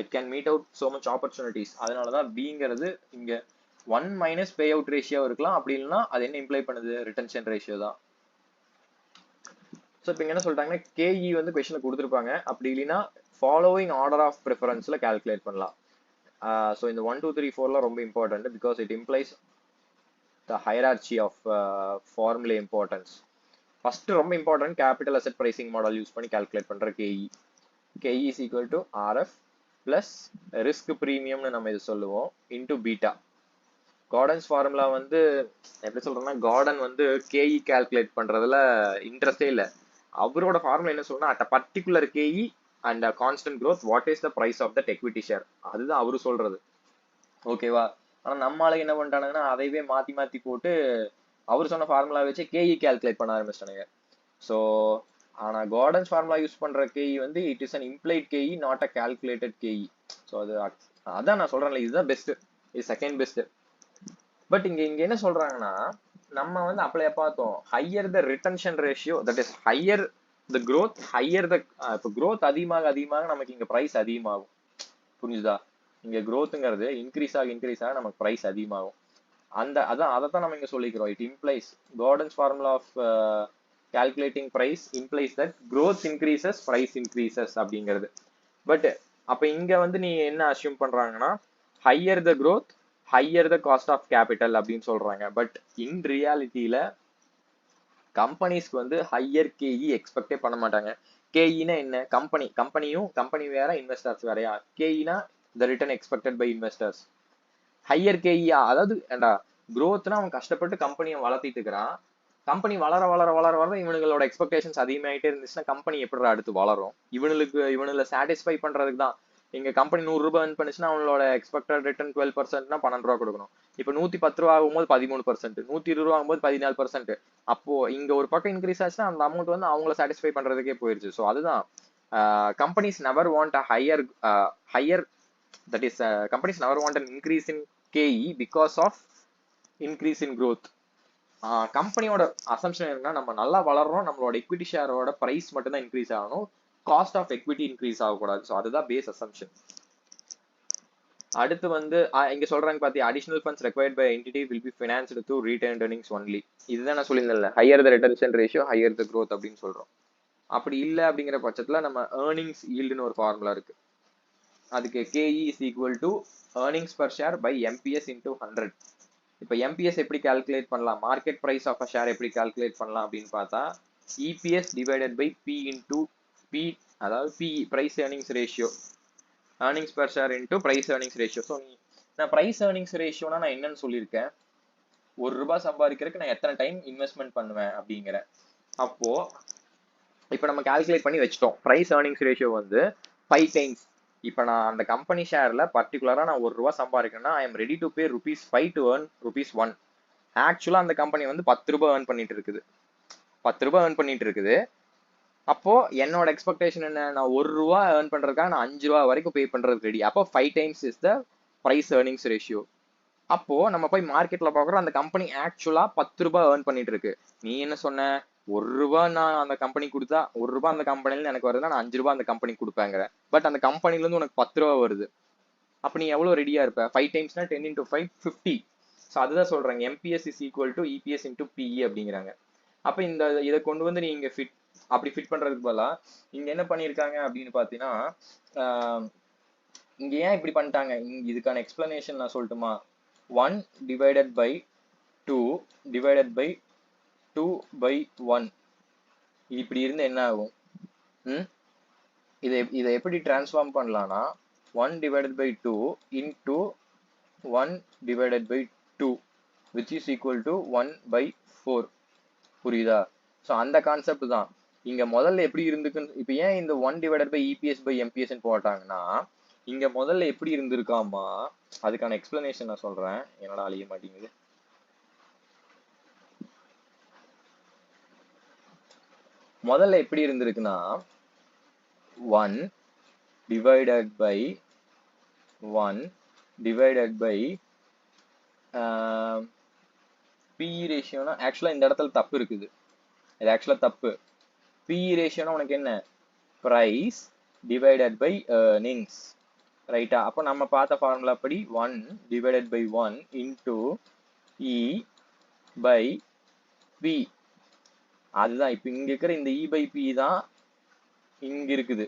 it can meet out so much opportunities. அதனால தான் பிங்கிறது இங்க 1 - பே அவுட் ரேஷியோ இருக்கலாம். அப்படி இல்லைன்னா அது என்ன இம்ப்ளை பண்ணுது? ரிட்டன்ஷன் ரேஷியோ தான். ஸோ இப்போ என்ன சொல்லிட்டாங்கன்னா கேஇ வந்து கொஸ்டினில் கொடுத்துருப்பாங்க. அப்படி இல்லைன்னா ஃபாலோவிங் ஆர்டர் ஆஃப் ப்ரிஃபரன்ஸில் கால்குலேட் பண்ணலாம். ஸோ இந்த 1, 2, 3, 4லாம் ரொம்ப important, because it implies the hierarchy of formula importance. First ரொம்ப important, capital asset pricing model use பண்ணி கால்குலேட் பண்ற KE. KE is equal to RF plus risk ப்ரீமியம்னு நம்ம இது சொல்லுவோம் இன்டூ பீட்டா. கார்டன்ஸ் ஃபார்முலா வந்து எப்படி சொல்றோம்னா, கார்டன் வந்து கேஇ கால்குலேட் பண்றதுல இன்ட்ரெஸ்டே இல்லை. அவரோட ஃபார்முலா என்ன சொல்றோம்னா, at a particular KE and constant growth what is the price of that equity share, அதுதான் அவரு சொல்றது. ஓகேவா? ஆனா நம்ம ஆளுங்க என்ன பண்ணிட்டானுங்கன்னா அதைவே மாத்தி மாத்தி போட்டு அவர் சொன்ன ஃபார்முலா வச்சு கேஇ கால்குலேட் பண்ண ஆரம்பிச்சிட்டானுங்க. ஸோ ஆனா கார்டன்ஸ் ஃபார்முலா யூஸ் பண்ற கேஇ வந்து it is an implied KE, not a calculated KE. So அதான் நான் சொல்றேன்ல, இதுதான் பெஸ்ட், இது செகண்ட் பெஸ்ட். பட் இங்க என்ன சொல்றாங்கன்னா, நம்ம வந்து அப்படியே பார்த்தோம், higher the retention ratio, that is higher the growth, higher the, இப்போ growth அதிகமாக நமக்கு இங்க பிரைஸ் அதிகமாகும். புரிஞ்சுதா? இங்க growthங்கிறது இன்க்ரீஸ் ஆக நமக்கு பிரைஸ் அதிகமாகும். அதைத்தான் நம்ம இங்க சொல்லிக்கிறோம். It implies Gordon's formula of calculating price implies that growth increases, price increases அப்படிங்கிறது. பட் அப்ப இங்க வந்து நீ என்ன அசியூம் பண்றாங்கன்னா, higher the growth, higher the cost of capital அப்படின்னு சொல்றாங்க. பட் இன் ரியாலிட்டியில கம்பெனிஸ்க்கு வந்து ஹையர் கேஇ எக்ஸ்பெக்டே பண்ண மாட்டாங்க. கேஇனா என்ன? கம்பெனி வேற, இன்வெஸ்டர்ஸ் வேறையா? கேஇனா the return expected by investors. Higher கேஇயா, அதாவது ஏண்டா growthனா அவன் கஷ்டப்பட்டு கம்பெனியை வளர்த்திட்டு இருக்கிறான். கம்பெனி வளர வளர வளர வளர இவனுங்களோட எக்ஸ்பெக்டேஷன்ஸ் அதிகமாயிட்டே இருந்துச்சுன்னா கம்பெனி எப்படி அடுத்து வளரும்? இவனுல சாட்டிஸ்ஃபை பண்றதுக்கு தான். இங்க கம்பெனி 100 ரூபாய் earn பண்ணுச்சுன்னா அவங்களோட எக்ஸ்பெக்டட் ரிட்டர்ன் 12%னா 12 ரூபா கொடுக்கணும். இப்போ 110 ரூபா ஆகும்போது 13%, 120 ரூபா ஆகும்போது 14%. அப்போ இங்க ஒரு பக்கம் இன்க்ரீஸ் ஆச்சுன்னா அந்த அமௌண்ட் வந்து அவங்கள சாட்டிஸ்ஃபை பண்றதுக்கே போயிருச்சு. ஸோ அதுதான் companies never want a higher that is companies never want an increase in KE because of increase in growth. கம்பெனியோட அசம்ஷன் என்னன்னா, நம்ம நல்லா வளர்றோம், நம்மளோட எக்விட்டி ஷேரோட பிரைஸ் மட்டும் தான் இன்க்ரீஸ் ஆகணும், காஸ்ட் ஆஃப் எக்விட்டி இன்க்ரீஸ் ஆகக்கூடாது. ஸோ அதுதான் பேஸ் அசம்ஷன். அடுத்து வந்து இங்க சொல்றாங்க பாத்தி, additional funds required by entity will be financed through retained earnings only. இதுதான் நான் சொல்லியிருந்தேன்ல, higher the retention ratio, higher the growth அப்படின்னு சொல்றோம். அப்படி இல்லை அப்படிங்கிற பட்சத்துல நம்ம ஏர்னிங்ஸ் ஈல்டுன்னு ஒரு ஃபார்முலா இருக்கு. அதுக்கு KE is equal to earnings per share by MPS into 100. இப்போ எம்பிஎஸ் எப்படி கால்குலேட் பண்ணலாம், market price of a share எப்படி கால்குலேட் பண்ணலாம் அப்படின்னு பார்த்தா, EPS divided by P into P, அதாவது PE price earnings ratio, earnings per share into price earnings ratio. So நான் price earnings ரேஷியோனா நான் என்னன்னு சொல்லியிருக்கேன், ₹1 சம்பாதிக்கிறதுக்கு நான் எத்தனை டைம் இன்வெஸ்ட்மெண்ட் பண்ணுவேன் அப்படிங்கிற. அப்போ இப்போ நம்ம கால்குலேட் பண்ணி வச்சிட்டோம், பிரைஸ் ஏர்னிங்ஸ் ரேஷியோ வந்து 5 times. இப்போ நான் அந்த கம்பெனி ஷேர்ல பர்டிகுலரா நான் ₹1 சம்பாதிக்கணும்னா I am ready to pay ₹5 to earn ₹1. ஆக்சுவலா அந்த கம்பெனி வந்து ₹10 earn பண்ணிட்டு இருக்குது, ₹10 earn பண்ணிட்டு இருக்குது. அப்போ என்னோட எக்ஸ்பெக்டேஷன் என்ன, நான் ₹1 earn பண்றதுக்காக நான் ₹5 வரைக்கும் பே பண்றது ரெடி. அப்போ 5 times is the price earnings ratio. அப்போ நம்ம போய் மார்க்கெட்ல பாக்குறோம் அந்த கம்பெனி ஆக்சுவலா ₹10 earn பண்ணிட்டு இருக்கு. நீ என்ன சொன்ன, ₹1 நான் அந்த கம்பெனி கொடுத்தா ₹1 அந்த கம்பெனில எனக்கு வருதுன்னா நான் ₹5 அந்த கம்பெனி கொடுப்பேங்கிற. பட் அந்த கம்பெனில இருந்து உனக்கு ₹10 வருது. அப்ப நீ எவ்வளவு ரெடியா இருப்ப? 5 டைம்ஸ்னா 10 into 5 50. ஸோ அதுதான் சொல்றாங்க MPS is equal to EPS into PE அப்படிங்கிறாங்க. அப்ப இதை கொண்டு வந்து நீங்க அப்படி ஃபிட் பண்றதுக்கு பதிலா இங்க என்ன பண்ணிருக்காங்க அப்படின்னு பாத்தீங்கன்னா, இங்க ஏன் இப்படி பண்ணிட்டாங்க, இதுக்கான எக்ஸ்பிளனேஷன் நான் சொல்லட்டுமா? 1 divided by 2 divided by 2 by 1 இப்படி இருந்து என்ன ஆகும்? இதை எப்படி டிரான்ஸ்ஃபார்ம் பண்ணலாம்னா 1 divided by 2 into 1 divided by 2 which is equal to 1 by 4. புரியுதா? ஸோ அந்த கான்செப்ட் தான் இங்க முதல்ல எப்படி இருந்துக்குன்னு. இப்போ ஏன் இந்த 1 divided by EPS by MPS போட்டாங்கன்னா, இங்க முதல்ல எப்படி இருந்திருக்காமா, அதுக்கான எக்ஸ்பிளனேஷன் நான் சொல்றேன். என்னடா அழிய மாட்டேங்குது. முதல்ல எப்படி இருந்திருக்குன்னா 1 divided by 1 divided by PE ரேஷியோனா ஆக்சுவலா இந்த இடத்துல தப்பு இருக்குது. இது ஆக்சுவலா தப்பு. PE ரேஷியோனா உனக்கு என்ன, பிரைஸ் டிவைடட் பை earnings, ரைட்டா? அப்போ நம்ம பார்த்த ஃபார்முலா படி 1 divided by 1 into E by P. அதுதான் இப்போ இங்க இருக்கிற இந்த E by P தான் இங்க இருக்குது.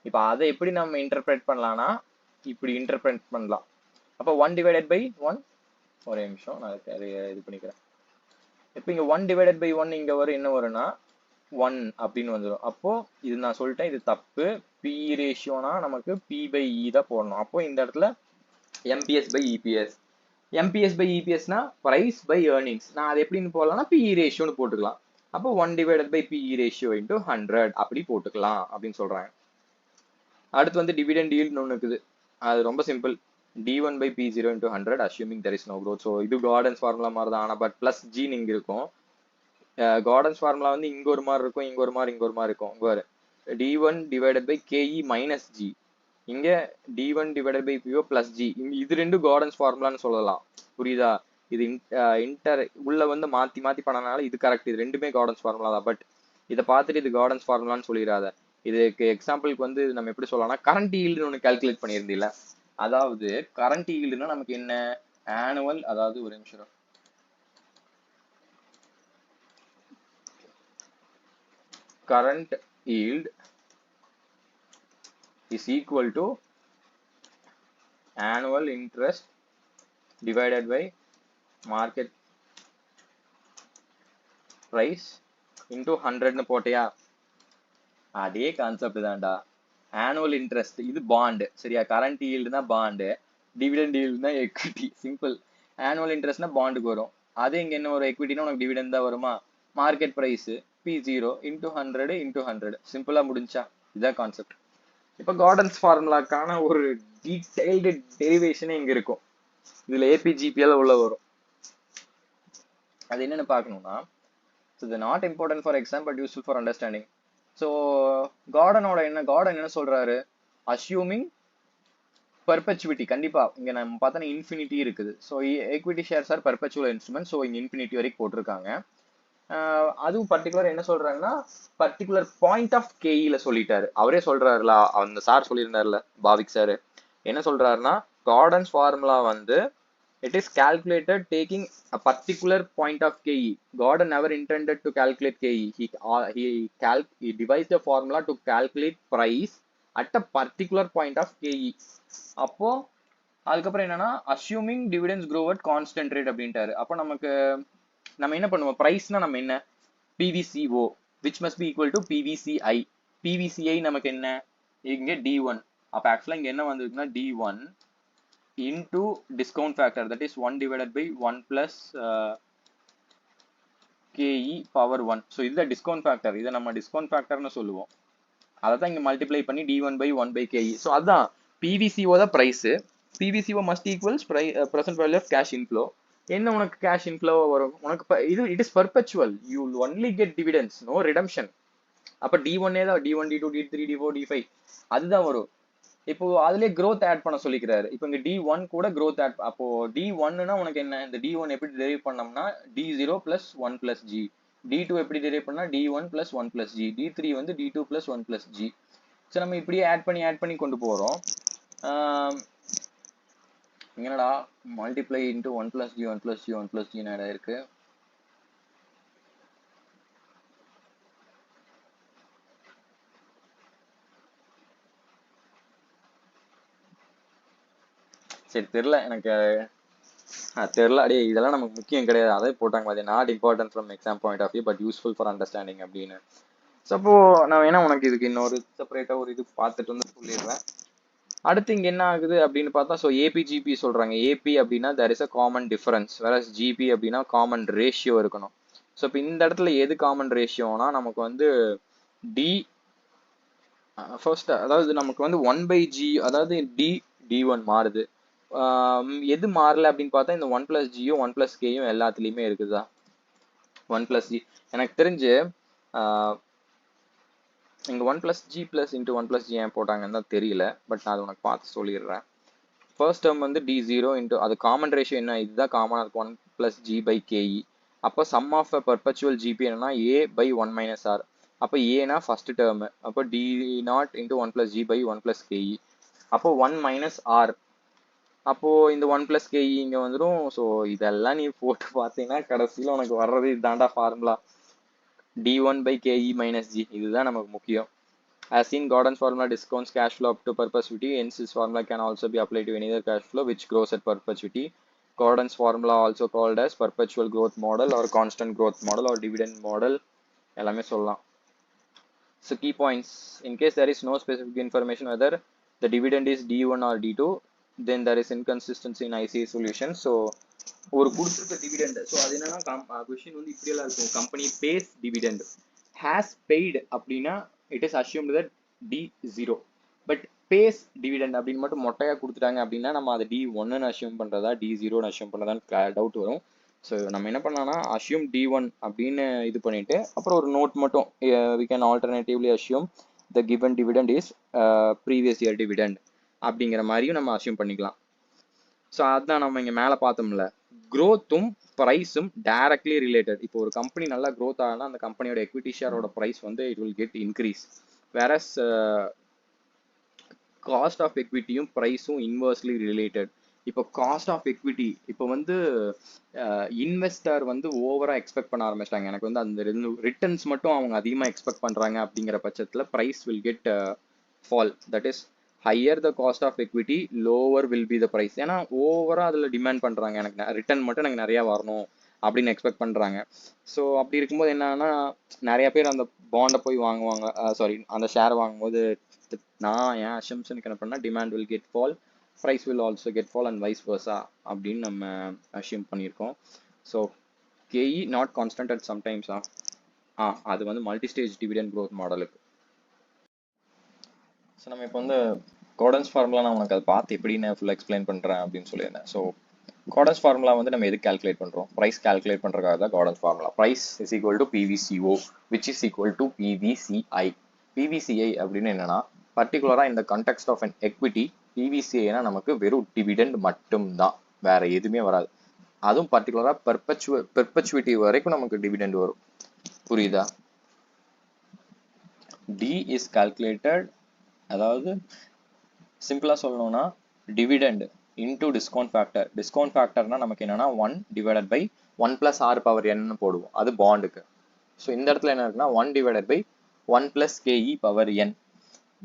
இப்போ அதை எப்படி நம்ம இன்டர்பிரேட் பண்ணலாம்னா இப்படி இன்டர்பிரேட் பண்ணலாம். அப்போ 1 divided by 1, ஒரே நிமிஷம் நான் இது பண்ணிக்கிறேன். இப்போ இங்க 1 divided by 1 இங்க வரும், என்ன வரும்னா 1 அப்படின்னு வந்துடும். அப்போ இது நான் சொல்லிட்டேன், இது தப்பு. பி ரேஷியோனா நமக்கு P by E தான் போடணும். அப்போ இந்த இடத்துல MPS by EPS, MPS by EPSனா பிரைஸ் பை earnings. நான் அது எப்படின்னு போடலாம்னா PE ரேஷியோன்னு போட்டுக்கலாம். அப்போ 1 divided by PE ratio into 100 அப்படி போட்டுக்கலாம் அப்படின்னு சொல்றாங்க. அடுத்து வந்து டிவிடெண்ட் ஈல்ட்னு ஒன்று இருக்குது. அது ரொம்ப simple, D1 by P0 into 100 assuming there is no growth. So இது கார்டன்ஸ் ஃபார்முலா மாதிரி தான், ஆனால் பட் பிளஸ் ஜி இங்க இருக்கும். கார்டன்ஸ் ஃபார்முலா வந்து இங்க ஒரு மாதிரி இருக்கும், இங்க ஒரு மாதிரி, இங்க ஒரு மாதிரி இருக்கும். D1 divided by KE minus G, இங்க D1 divided by PO plus G. இது ரெண்டு கார்டன்ஸ் ஃபார்முலான்னு சொல்லலாம். புரியுதா? இது உள்ள வந்து மாத்தி மாத்தி பண்ணனால இது கரெக்ட். இது ரெண்டுமே கார்டன்ஸ் ஃபார்முலா தான். பட் இதை பார்த்துட்டு இது கார்டன்ஸ் ஃபார்முலான்னு சொல்லிடாத. இதுக்கு எக்ஸாம்பிளுக்கு வந்து நம்ம எப்படி சொல்லலாம்னா கரண்ட் ஈல்டுன்னு ஒன்று கால்குலேட் பண்ணியிருந்தில்ல. அதாவது கரண்ட் ஈல்டுனா நமக்கு என்ன, ஆனுவல், அதாவது ஒரு நிமிஷம், current yield is equal to annual interest divided by market price into 100 போட்டியா? அதே கான்செப்ட் தான்டா. ஆனுவல் இன்ட்ரெஸ்ட் இது பாண்ட், சரியா? கரண்ட் ஈல்டுனா பாண்டு, டிவிடெண்ட் ஈல்டுனா எக்விட்டி. சிம்பிள். ஆனுவல் இன்ட்ரெஸ்ட்னா பாண்டுக்கு வரும். அதே இங்க என்ன ஒரு எக்விட்டினா உனக்கு டிவிடெண்ட் தான் வருமா? Market price P0 into 100 into 100. சிம்பிளா முடிஞ்சா? இதான் கான்செப்ட். இப்போ கார்டன்ஸ் ஃபார்முலாக்கான ஒரு டீடைல்டு டெரிவேஷனே இங்க இருக்கும். இதுல APGPL உள்ள வரும். அது என்னன்னு பார்க்கணும்னா, so the not important for exam but useful for understanding. So garden என்ன சொல்றாரு, அஸ்யூமிங் பெர்பெச்சுவிட்டி. கண்டிப்பா இங்க நம்ம பார்த்தோன்னா இன்ஃபினிட்டி இருக்குது. So equity shares are perpetual instruments. So இங்க இன்ஃபினிட்டி வரைக்கும் போட்டிருக்காங்க. அதுவும் பர்டிகுலர் என்ன சொல்றாங்கன்னா பர்டிகுலர் பாயிண்ட் ஆஃப் கேஇல சொல்லிட்டாரு. அவரே சொல்றாருல, அந்த சார் சொல்லியிருந்தாருல, பாவிக் சார் என்ன சொல்றாருன்னா, கார்டன்ஸ் ஃபார்முலா வந்து it is calculated taking a particular point of KE. Gordon never intended to calculate KE. He devised a formula to calculate price at a particular point of KE. அப்போ அதுக்கப்புறம் என்னன்னா assuming dividends grow at constant rate அப்படின்ட்டாரு. அப்போ நம்ம என்ன பண்ணுவோம், பிரைஸ்னா நம்ம என்ன, PVCO which must be equal to PVCI. PVCI நமக்கு என்ன, இங்க D1. அப்ப ஆக்சுவலா இங்க என்ன வந்திருக்குன்னா D1 into discount factor, that is 1 divided by 1 plus KE power 1. So இதுதான் டிஸ்கவுண்ட் ஃபேக்டர். இதை நம்ம டிஸ்கவுண்ட் ஃபேக்டர்னு சொல்லுவோம். அதை தான் இங்கே மல்டிப்ளை பண்ணி D1 by 1 by KE. So அதுதான் PVCO தான் price. PVCO must equals present value of cash inflow. என்ன உனக்கு cash inflow வரும் உனக்கு இது it is perpetual, you will only get dividends, no redemption. அப்ப D1 தான் D1 D2 D3 D4 D5 அதுதான் வரும். இப்போ அதுலயே growth ஆட் பண்ண சொல்லிக்கிறாரு. இப்போ இங்க D1 கூட growth ஆட், அப்போ D1னா உனக்கு என்ன, இந்த D1 எப்படி டெரைவ் பண்ணோம்னா D0 plus 1 plus G, D2 எப்படி டெரைவ் பண்ணா D1 plus 1 plus G, D3 வந்து D2 plus 1 plus G. So நம்ம இப்படியே ஆட் பண்ணி கொண்டு போறோம். என்னடா multiply into 1 plus G 1 plus G 1 plus G என்ன இருக்கு. சரி தெரியல எனக்கு, தெரியல அடே, இதெல்லாம் நமக்கு முக்கியம் கிடையாது, அதே போட்டாங்க பாத்தீங்க, not important from exam point of view but useful for understanding அப்படின்னு. ஸோ அப்போ நான் வேணா உனக்கு இதுக்கு இன்னொரு செப்பரேட்டா ஒரு இது பார்த்துட்டு வந்து சொல்லிடுறேன். அடுத்து இங்க என்ன ஆகுது அப்படின்னு பார்த்தா, ஸோ ஏபிஜிபி சொல்றாங்க. ஏபி அப்படின்னா there is a common difference, whereas GB அப்படின்னா காமன் ரேஷியோ இருக்கணும். ஸோ இப்போ இந்த இடத்துல எது காமன் ரேஷியோனா நமக்கு வந்து டி ஃபர்ஸ்ட், அதாவது நமக்கு வந்து 1/g, அதாவது டி1 மாறுது. எது மாறல அப்படின்னு பார்த்தா இந்த 1 plus ஜியும் 1 plus கேயும் எல்லாத்துலயுமே இருக்குதா. 1 plus g எனக்கு தெரிஞ்சு இங்க 1 plus g plus into 1 plus g ஏன் போட்டாங்கன்னு தான் தெரியல, பட் நான் அது உனக்கு பார்த்து சொல்லிடுறேன். ஃபர்ஸ்ட் டேர்ம் வந்து d0 into அது காமன் ரேஷியோ என்ன, இதுதான் காமனா இருக்கு 1 plus g by ke. அப்போ சம் ஆஃப் பர்பச்சுவல் ஜிபி என்னன்னா a by 1 minus r. அப்போ ஏனா ஃபர்ஸ்ட் டேர்ம், அப்போ d0 into 1 plus g by 1 plus ke. அப்போ 1 minus r. அப்போ இந்த 1 plus ke இங்க வந்துடும். ஸோ இதெல்லாம் நீ போட்டு பார்த்தீங்கன்னா கடைசியில் உனக்கு வர்றது இதுதான்டா formula, d1 by ke minus g. இதுதான் நமக்கு முக்கியம். As seen, Gordon's formula discounts cash flow up to perpetuity. Hence, this formula can also be applied to any other cash flow which grows at perpetuity. Gordon's formula also called as perpetual growth model or constant growth model or dividend model. எல்லாமே சொல்லலாம். So key points. In case there is no specific information whether the dividend is D1 or D2, then there is inconsistency in ICA solution. So ஒரு கொடுத்திருக்க dividend, so அது என்னன்னா question வந்து இப்படியெல்லாம் இருக்கும். Company pays dividend, has paid அப்படின்னா it is assumed that D0, but pays dividend அப்படின்னு மட்டும் மொட்டையா கொடுத்துட்டாங்க அப்படின்னா நம்ம அதை D1 அஸ்யூம் பண்றதா D0 அஸ்யூம் பண்றதா டவுட் வரும். ஸோ நம்ம என்ன பண்ணலாம்னா அஸ்யூம் D1 அப்படின்னு இது பண்ணிட்டு அப்புறம் ஒரு நோட் மட்டும், we can alternatively assume the given dividend is previous year dividend அப்படிங்கிற மாதிரியும் நம்ம அஸ்யூம் பண்ணிக்கலாம். ஸோ அதுதான் நம்ம இங்கே மேலே பார்த்தோம்ல, க்ரோத்தும் ப்ரைஸும் டைரக்ட்லி ரிலேட்டட். இப்போ ஒரு கம்பெனி நல்லா க்ரோத் ஆகுனா அந்த கம்பெனியோட எக்விட்டி ஷேரோட ப்ரைஸ் வந்து it will get increase. Whereas cost of எக்விட்டியும் ப்ரைஸும் இன்வர்ஸ்லி ரிலேட்டட். இப்போ காஸ்ட் ஆஃப் எக்விட்டி, இப்போ வந்து இன்வெஸ்டர் வந்து ஓவராக எக்ஸ்பெக்ட் பண்ண ஆரம்பிச்சிட்டாங்க, எனக்கு வந்து அந்த ரிட்டர்ன்ஸ் மட்டும் அவங்க அதிகமாக எக்ஸ்பெக்ட் பண்ணுறாங்க அப்படிங்கிற பட்சத்தில் price will get fall. That is higher the cost of equity, lower will be the price. ஏன்னா ஓவரா அதில் டிமாண்ட் பண்ணுறாங்க, எனக்கு ரிட்டர்ன் மட்டும் எனக்கு நிறையா வரணும் அப்படின்னு எக்ஸ்பெக்ட் பண்ணுறாங்க. ஸோ அப்படி இருக்கும்போது என்னன்னா நிறைய பேர் அந்த பாண்டை போய் வாங்குவாங்க, சாரி அந்த ஷேர் வாங்கும்போது நான் என் அசம்ஷனுக்கு என்ன பண்ணால் demand will get fall, price will also get fall and vice versa அப்படின்னு நம்ம அஷ்யூம் பண்ணியிருக்கோம். So KE not constant at sometimes. அது வந்து மல்டி ஸ்டேஜ் டிவிடெண்ட் க்ரோத் மாடலுக்கு. ஸோ நம்ம இப்போ வந்து கார்டன்ஸ் ஃபார்முலா நான் உனக்கு அதை பார்த்து எப்படின்னு ஃபுல்லாக எக்ஸ்பிளைன் பண்ணுறேன் அப்படின்னு சொல்லியிருந்தேன். ஸோ கார்டன்ஸ் ஃபார்முலா வந்து நம்ம எதுக்கு கால்குலேட் பண்ணுறோம், ப்ரைஸ் கால்குலேட் பண்ணுறதுக்காக தான் Gordon's formula. Price is equal to PVCO which is equal to PVCI. PVCI அப்படின்னு என்னன்னா பர்டிகுலராக இந்த கான்டெக்ஸ்ட் ஆஃப் அன் எக்விட்டி, PVCIனா நமக்கு வெறும் டிவிடெண்ட் மட்டும்தான், வேற எதுவுமே வராது. அதுவும் பர்டிகுலராக பெர்பச்சுவிட்டி வரைக்கும் நமக்கு டிவிடெண்ட் வரும். புரியுதா? D இஸ் கால்குலேட்டட், அதாவது சிம்பிளா சொல்லணும்னா dividend into discount factor. Discount ஃபேக்டர்னா நமக்கு என்னன்னா 1 divided by 1 plus R power n போடுவோம், அது பாண்டுக்கு. ஸோ இந்த இடத்துல என்ன இருக்குன்னா 1 divided by 1 plus KE power n.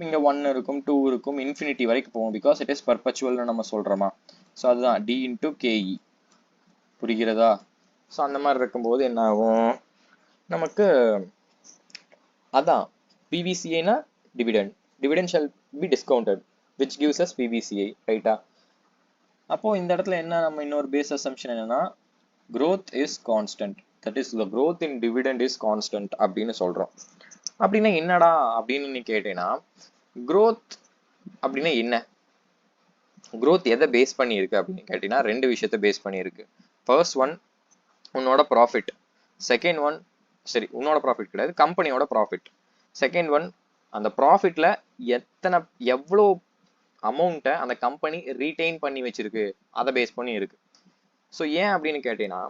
இங்கே 1 இருக்கும், 2 இருக்கும், இன்ஃபினிட்டி வரைக்கும் போகும், பிகாஸ் இட் இஸ் பர்பச்சுவல்னு நம்ம சொல்றோமா. ஸோ அதுதான் D இன்டூ KE. புரிகிறதா? ஸோ அந்த மாதிரி இருக்கும்போது என்ன ஆகும் நமக்கு, அதான் PVCIனா dividend, dividend shall be discounted which gives us PVCI, ரைட்டா? அப்போ இந்த இடத்துல என்ன நம்ம இன்னொரு பேஸ் அசம்ஷன் என்னன்னா growth is constant, that is the growth in dividend is constant அப்படின்னு சொல்றோம். அப்படின்னா என்னடா அப்படின்னு நீ கேட்டேன்னா growth அப்படின்னா என்ன, growth எதை பேஸ் பண்ணி இருக்கு அப்படின்னு கேட்டீங்கன்னா ரெண்டு விஷயத்தை பேஸ் பண்ணி இருக்கு. ஃபர்ஸ்ட் ஒன் உன்னோட ப்ராஃபிட், செகண்ட் ஒன் சரி உன்னோட ப்ராஃபிட் கிடையாது, கம்பெனியோட ப்ராஃபிட். செகண்ட் ஒன் அந்த ப்ராஃபிட்ல எவ்வளோ அமௌண்ட்டை அந்த கம்பெனி ரீட்டைன் பண்ணி வச்சிருக்கு அதை பேஸ் பண்ணி இருக்கு. ஸோ ஏன் அப்படின்னு கேட்டீங்கன்னா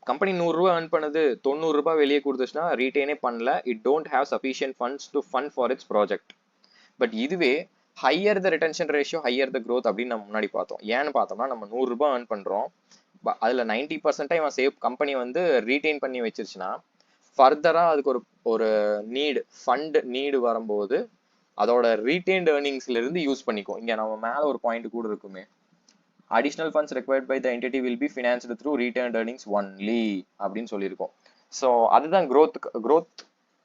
கம்பெனி 100 ரூபா earn பண்ணுது, 90 ரூபாய் வெளியே கொடுத்துச்சுன்னா ரீட்டைனே பண்ணல, it don't have sufficient funds to fund for it's project. But இதுவே higher the retention ratio higher the growth அப்படின்னு நம்ம முன்னாடி பார்த்தோம். ஏன்னு பார்த்தோம்னா நம்ம 100 ரூபாய் earn பண்றோம், அதுல 90% இவன் சேவ் கம்பெனி வந்து ரீட்டைன் பண்ணி வச்சிருச்சுன்னா ஃபர்தரா அதுக்கு ஒரு நீடு ஃபண்ட் நீடு வரும்போது அதோட ரீட்டைன்ட் ஏர்னிங்ஸ்ல இருந்து யூஸ் பண்ணிக்கும். இங்க நம்ம மேல ஒரு பாயிண்ட் கூட இருக்குமே, additional funds required by the entity will be financed through retained earnings only அப்படின்னு சொல்லியிருக்கோம். ஸோ அதுதான்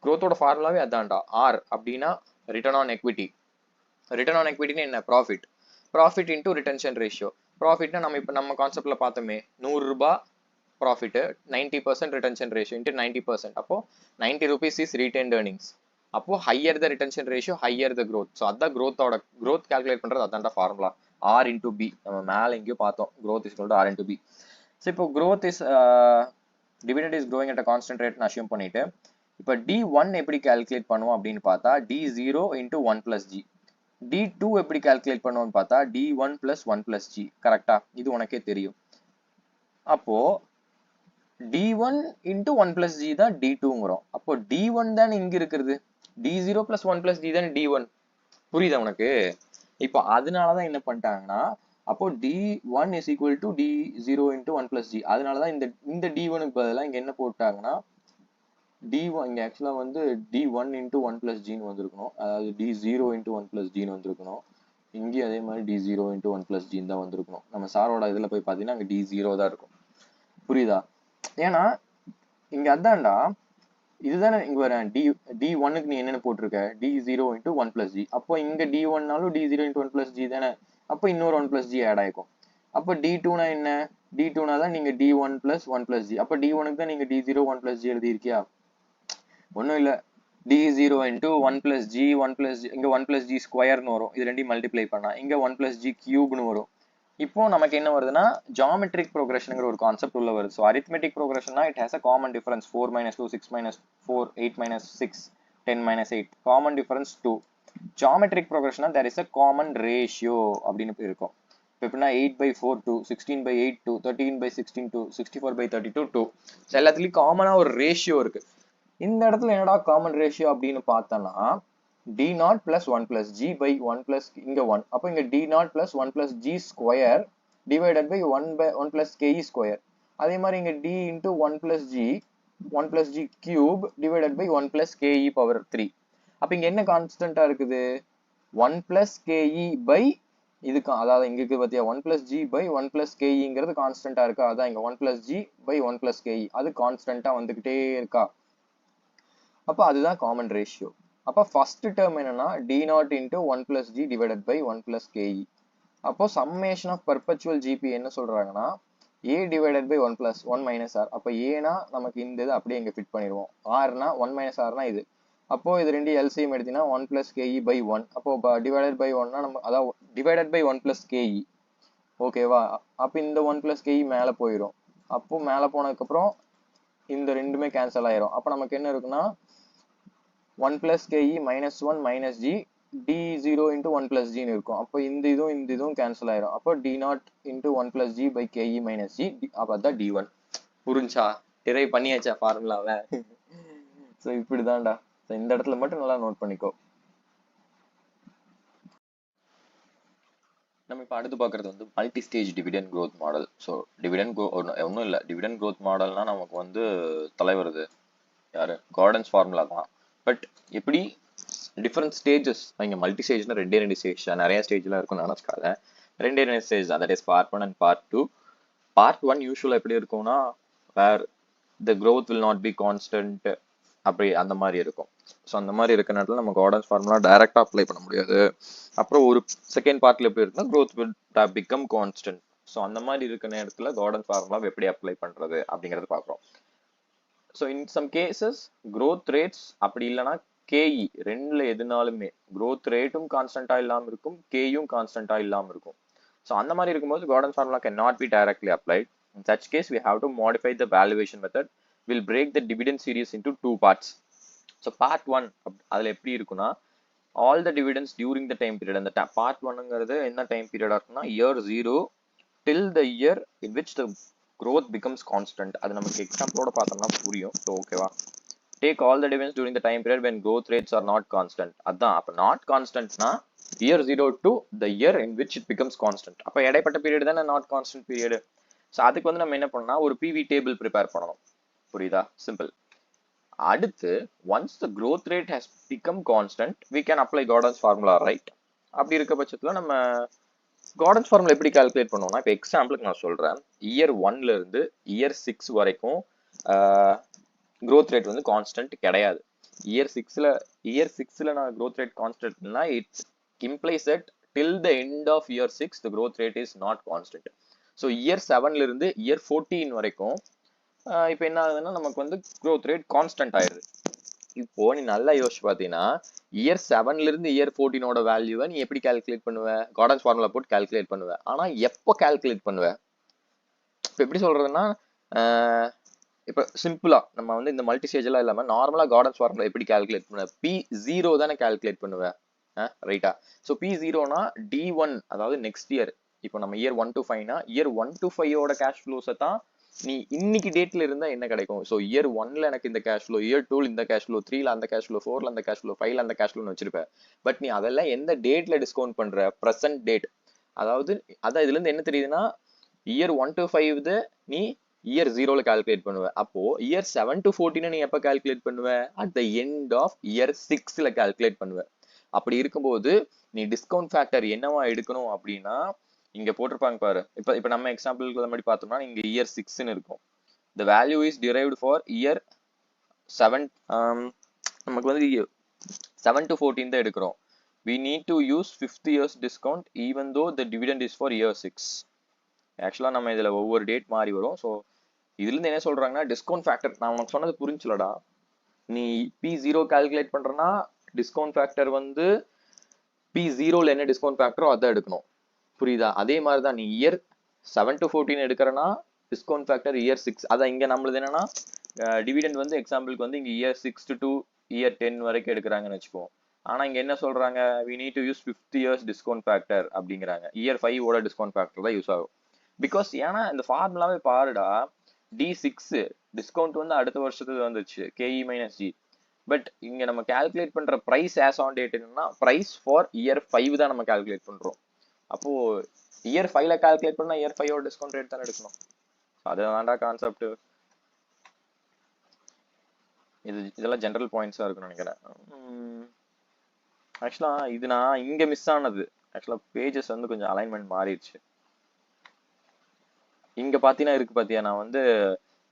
growthோட ஃபார்முலாவே அதான்டா. ஆர் அப்படின்னா return on equity. Return on எக்விட்டின்னு என்ன? Profit into retention ratio. ப்ராஃபிட்னா நம்ம கான்செப்ட்ல பார்த்தோமே, 100 ரூபாய் ப்ராஃபிட், 90% ரிட்டன்ஷன் ரேஷியோ இன்டூ 90%, அப்போ 90 rupees இஸ் ரீட்டைன்ட் ஏர்னிங்ஸ். அப்போ higher the retention ratio higher the growth. So அதான் growth கால்குலேட் பண்றது அதான்டா ஃபார்முலா. R into B நம்ம மேல எங்கேயோ பார்த்தோம், growth is equal to R into B. So இப்போ growth is dividend is growing at a constant rate assume பண்ணிட்டு இப்போ D1 எப்படி கால்குலேட் பண்ணுவோம் அப்படின்னு பார்த்தா D0 into 1 plus G. D2 எப்படி கால்குலேட் பண்ணுவோம்னு பார்த்தா D1 plus 1 plus G. கரெக்டா? இது உனக்கே தெரியும். அப்போ D1 into 1 plus G தான் D2ங்கிறோம். அப்போ D1 தான் இங்க இருக்கிறது, D0 plus 1 plus G தான் D1. புரியுதா உனக்கு? இப்போ அதனாலதான் என்ன பண்ணிட்டாங்கன்னா அப்போ D1 is equal to D0 into 1 plus G. அதனாலதான் இந்த D1க்கு பதிலாக இங்க என்ன போட்டாங்கன்னா D1 இங்க ஆக்சுவலா வந்து D1 into 1 plus G ன்னு வந்திருக்கணும், அதாவது D0 into 1 plus G ன்னு வந்திருக்கணும். இங்கேயும் அதே மாதிரி D0 into 1 plus G தான் வந்திருக்கணும். நம்ம சாரோட இதுல போய் பார்த்தீங்கன்னா அங்க D0 தான் இருக்கும். புரியுதா? ஏன்னா இங்க அதான்டா, இதுதானே இங்க வர D1க்கு நீ என்னென்ன போட்டிருக்க, D0 into 1 plus G. அப்போ இங்க D1னாலும் D0 into 1 plus G தானே, அப்போ இன்னொரு 1 plus G ஆட் ஆயிக்கும். அப்போ D2னா என்ன? D2னா தான் நீங்க D1 plus 1 plus G. அப்போ D1க்கு தான் நீங்க D0 1 plus G எழுதி இருக்கியா? ஒன்றும் இல்லை, D0 into 1 plus G 1 plus G, இங்க 1 plus G ஸ்கொயர்னு வரும், இது ரெண்டையும் மல்டிப்ளை பண்ணா இங்க 1 plus G கியூப்னு வரும். இப்போ நமக்கு என்ன வருதுன்னா ஜாமெட்ரிக் ப்ரோக்ரஷன்ங்கிற ஒரு கான்செப்ட் உள்ள வருது. ஸோ அரித்மெட்டிக் ப்ரோக்ரஷன்னா it has a common difference 4 minus 2 6 minus 4 8 minus 6 10 minus 8, common difference 2. Geometric ப்ரோக்ரஷன்னா there is a common ratio அப்படின்னு இருக்கும். இப்போ எப்படின்னா 8/4 2, 16/8 2, 13/16 2, 64/32 2. எல்லாத்துலயும் காமனா ஒரு ரேஷியோ இருக்கு. இந்த இடத்துல என்னடா காமன் ரேஷியோ அப்படின்னு பார்த்தோம்னா D0 plus 1 plus G by 1 plus இங்க 1. அப்போ இங்க D0 plus 1 plus G square divided by 1 plus KE square. அதே மாதிரி இங்க D into 1 plus G cube divided by 1 plus KE power 3. அப்ப இங்க என்ன கான்ஸ்டன்டா இருக்குது? 1 plus KE by இதுக்கு, அதாவது இங்க இருக்கு பாத்தியா 1 plus G by 1 plus KEங்கிறது கான்ஸ்டன்டா இருக்கா? அதான் இங்க 1 plus G by 1 plus KE அது கான்ஸ்டன்டா வந்துகிட்டே இருக்கா? அப்ப அதுதான் காமன் ரேஷியோ. அப்ப ஃபர்ஸ்ட் டேர்ம் என்னன்னா D0 into 1 plus G divided by 1 plus KE. அப்போ சம்மேஷன் ஆஃப் பர்பச்சுவல் ஜிபி என்ன சொல்றாங்கன்னா A divided by 1 plus 1 minus R. அப்போ ஏனா நமக்கு இந்த இது அப்படியே இங்க ஃபிட் பண்ணிடுவோம், Rனா 1 minus Rனா இது. அப்போ இது ரெண்டு LCM எடுத்தீங்கன்னா 1 plus KE by 1. அப்போ டிவைடட் பை 1னா நம்ம அதாவது டிவைடட் பை 1 plus KE. ஓகேவா? அப்போ இந்த 1 plus KE மேல போயிடும். அப்போ மேல போனதுக்கு அப்புறம் இந்த ரெண்டுமே கேன்சல் ஆயிரும். அப்போ நமக்கு என்ன இருக்குன்னா 1 plus KE minus 1 minus G D0 into 1 plus G ன்னு இருக்கும். அப்போ இந்த இதுவும் கேன்சல் ஆயிரும். அப்போ D0 into 1 plus G by KE minus G, அப்போ அதான் D1. புரிஞ்சா? டிரைவ் பண்ணியாச்சா ஃபார்முலாவை? ஸோ இப்படிதான்டா. இந்த இடத்துல மட்டும் நல்லா நோட் பண்ணிக்கோ. நம்ம இப்போ அடுத்து பார்க்கறது வந்து multi stage dividend growth model. So dividend ஒன்றும் இல்லை, டிவிடெண்ட் க்ரோத் மாடல்னா நமக்கு வந்து தலைவருது யாரு? கார்டன்ஸ் ஃபார்முலா தான். பட் எப்படி டிஃப்ரெண்ட் ஸ்டேஜஸ், இங்கே மல்டி ஸ்டேஜ்னா ரெண்டு ஸ்டேஜ், நிறைய ஸ்டேஜ்லாம் இருக்கும்னு நினச்சிக்காத. ரெண்டு ஸ்டேஜ் தான், that is part 1 and part 2. Part 1 யூஸ்வலாக எப்படி இருக்கும்னா where the growth will not be constant, அப்படி அந்த மாதிரி இருக்கும். ஸோ அந்த மாதிரி இருக்க நேரத்தில் நம்ம கார்டன்ஸ் ஃபார்முலா டைரக்டாக அப்ளை பண்ண முடியாது. அப்புறம் ஒரு செகண்ட் பார்ட்ல எப்படி இருக்குன்னா growth will become constant. So அந்த மாதிரி இருக்க நேரத்தில் கார்டன்ஸ் ஃபார்முலா எப்படி அப்ளை பண்ணுறது அப்படிங்கிறத பார்க்குறோம். So in some cases growth rates அப்படி இல்லைன்னா KE ரெண்டுல எதுனாலுமே க்ரோத் ரேட்டும் கான்ஸ்டன்டா இல்லாமல் இருக்கும், கேயும் கான்ஸ்டன்டா இல்லாமல் இருக்கும். ஸோ அந்த மாதிரி இருக்கும்போது Gordon's formula can not be directly applied. In such case we have to modify the valuation method. Will break the dividend series into 2 parts. So part 1 அதில் எப்படி இருக்குன்னா all the dividends during the time period. அந்த part 1ங்கிறது என்ன time பீரியடாக இருக்குன்னா year 0 till the year in which the growth becomes constant. அது நமக்கு எக்ஸாம்பிளோட பார்த்தோம்னா புரியும். ஸோ ஓகேவா, take all the dividends during the time period when growth rates are not constant. அதான் அப்போ not கான்ஸ்டன்ட்னா year 0 to the year in which it becomes constant. அப்போ இடைப்பட்ட period தானே நாட் கான்ஸ்டன்ட் பீரியட். ஸோ அதுக்கு வந்து நம்ம என்ன பண்ணோம்னா ஒரு பிவி டேபிள் ப்ரிப்பேர் பண்ணணும். புரியுதா? சிம்பிள். அடுத்து once the growth rate has become constant we can apply Gordon's formula, right? அப்படி இருக்க பட்சத்தில் நம்ம கார்டன்ஸ் ஃபார்முலா எப்படி கால்குலேட் பண்ணுவோம்னா, இப்போ எக்ஸாம்பிளுக்கு நான் சொல்றேன், இயர் 1ல இருந்து இயர் 6 வரைக்கும் growth rate வந்து கான்ஸ்டன்ட் கிடையாது. இயர் 6ல நான் growth rate கான்ஸ்டன்ட்னா it implies that till the end of year 6 the growth rate is not constant. So year 7ல இருந்து இயர் 14 வரைக்கும் இப்போ என்ன ஆகுதுன்னா நமக்கு வந்து growth rate கான்ஸ்டன்ட் ஆயிடுது. இப்போ நீ நல்லா யோசிச்சு பார்த்தீங்கன்னா இயர் 7ல இருந்து இயர் 14ஓட வேல்யூவை நீ எப்படி கால்குலேட் பண்ணுவ? கார்டன்ஸ் ஃபார்முலா போட்டு கால்குலேட் பண்ணுவ. ஆனா எப்போ கால்குலேட் பண்ணுவ? இப்போ எப்படி சொல்றதுன்னா இப்போ சிம்பிளா நம்ம வந்து இந்த மல்டி ஸ்டேஜ் எல்லாம் இல்லாம நார்மலா கார்டன்ஸ் ஃபார்முலா எப்படி கால்குலேட் பண்ணுவ? P0 தானே கால்குலேட் பண்ணுவ, ரைட்டா? ஸோ P0னா D1, அதாவது நெக்ஸ்ட் இயர். இப்போ நம்ம இயர் 1 to 5னா இயர் 1 to 5ஓட கேஷ் ஃப்ளோஸை தான் நீ இன்னைக்கு டேட்ல இருந்தா என்ன கிடைக்கும். ஸோ இயர் 1ல எனக்கு இந்த கேஷ் ஃப்ளோ, இயர் 2ல இந்த கேஷ் ஃப்ளோ, 3ல அந்த கேஷ் ஃப்ளோ, 4ல அந்த கேஷ் ஃப்ளோ, 5ல அந்த கேஷ் ஃப்ளோன்னு வச்சிருப்ப. பட் நீ அதெல்லாம் எந்த டேட்ல டிஸ்கவுண்ட் பண்ற? Present date. அதாவது அதான் இதுல இருந்து என்ன தெரியுதுன்னா இயர் 1 to 5 நீ இயர் 0ல கால்குலேட் பண்ணுவ. அப்போ இயர் 7 to 14 நீ எப்ப கால்குலேட் பண்ணுவ? At the end of year 6ல கால்குலேட் பண்ணுவ. அப்படி இருக்கும்போது நீ டிஸ்கவுண்ட் ஃபேக்டர் என்னவா எடுக்கணும் அப்படின்னா இங்க போட்டிருப்பாங்க பாரு. இப்ப நம்ம எக்ஸாம்பிளுக்கு மாதிரி பார்த்தோம்னா இங்க இயர் 6ன்னு இருக்கும். the value is derived for year 7. நமக்கு வந்து 7 to 14 தான் எடுக்கிறோம். we need to use 5th year's discount even though the dividend is for year 6. ஆக்சுவலா நம்ம இதுல ஒவ்வொரு டேட் மாறி வரும். ஸோ இதுல இருந்து என்ன சொல்றாங்கன்னா டிஸ்கவுண்ட் ஃபேக்டர், நான் உனக்கு சொன்னது புரிஞ்சுலடா. நீ P0 கால்குலேட் பண்றனா டிஸ்கவுண்ட் ஃபேக்டர் வந்து P0ல என்ன டிஸ்கவுண்ட் ஃபேக்டரோ அதான் எடுக்கணும். புரியுதா? அதே மாதிரி தான் நீ இயர் 7 to 14 எடுக்கிறனா டிஸ்கவுண்ட் ஃபேக்டர் இயர் 6. அதான் இங்க நம்மளது என்னன்னா டிவிடெண்ட் வந்து எக்ஸாம்பிளுக்கு வந்து இங்க இயர் 6 to இயர் 10 வரைக்கும் எடுக்கிறாங்கன்னு வச்சுப்போம். ஆனா இங்க என்ன சொல்றாங்க, we need to use 5th year's discount factor அப்படிங்கிறாங்க. இயர் 5ஓட டிஸ்கவுண்ட் ஃபேக்டர் தான் யூஸ் ஆகும். பிகாஸ் ஏன்னா இந்த ஃபார்முலாவே பாருடா, D6 டிஸ்கவுண்ட் வந்து அடுத்த வருஷத்துக்கு வந்துருச்சு, KE - G. பட் இங்க நம்ம கால்குலேட் பண்ற பிரைஸ் ஆஸ் ஆன் டேட் என்னன்னா பிரைஸ் ஃபார் இயர் 5 தான் நம்ம கால்குலேட் பண்றோம். அப்போ இயர் 5ல கால்குலேட் பண்ணா இயர் 5ஓட டிஸ்கவுண்ட் ரேட் தானே எடுக்கணும். அதுதான்டா கான்செப்ட். இதெல்லாம் ஜெனரல் பாயிண்ட்ஸா இருக்குன்னு நினைக்கிறேன். ஆக்சுவலா இது நான் இங்க மிஸ் ஆனது. ஆக்சுவலா பேஜஸ் வந்து கொஞ்சம் அலைன்மெண்ட் மாறிடுச்சு. இங்க பாத்தீங்கன்னா இருக்கு பாத்தியா, நான் வந்து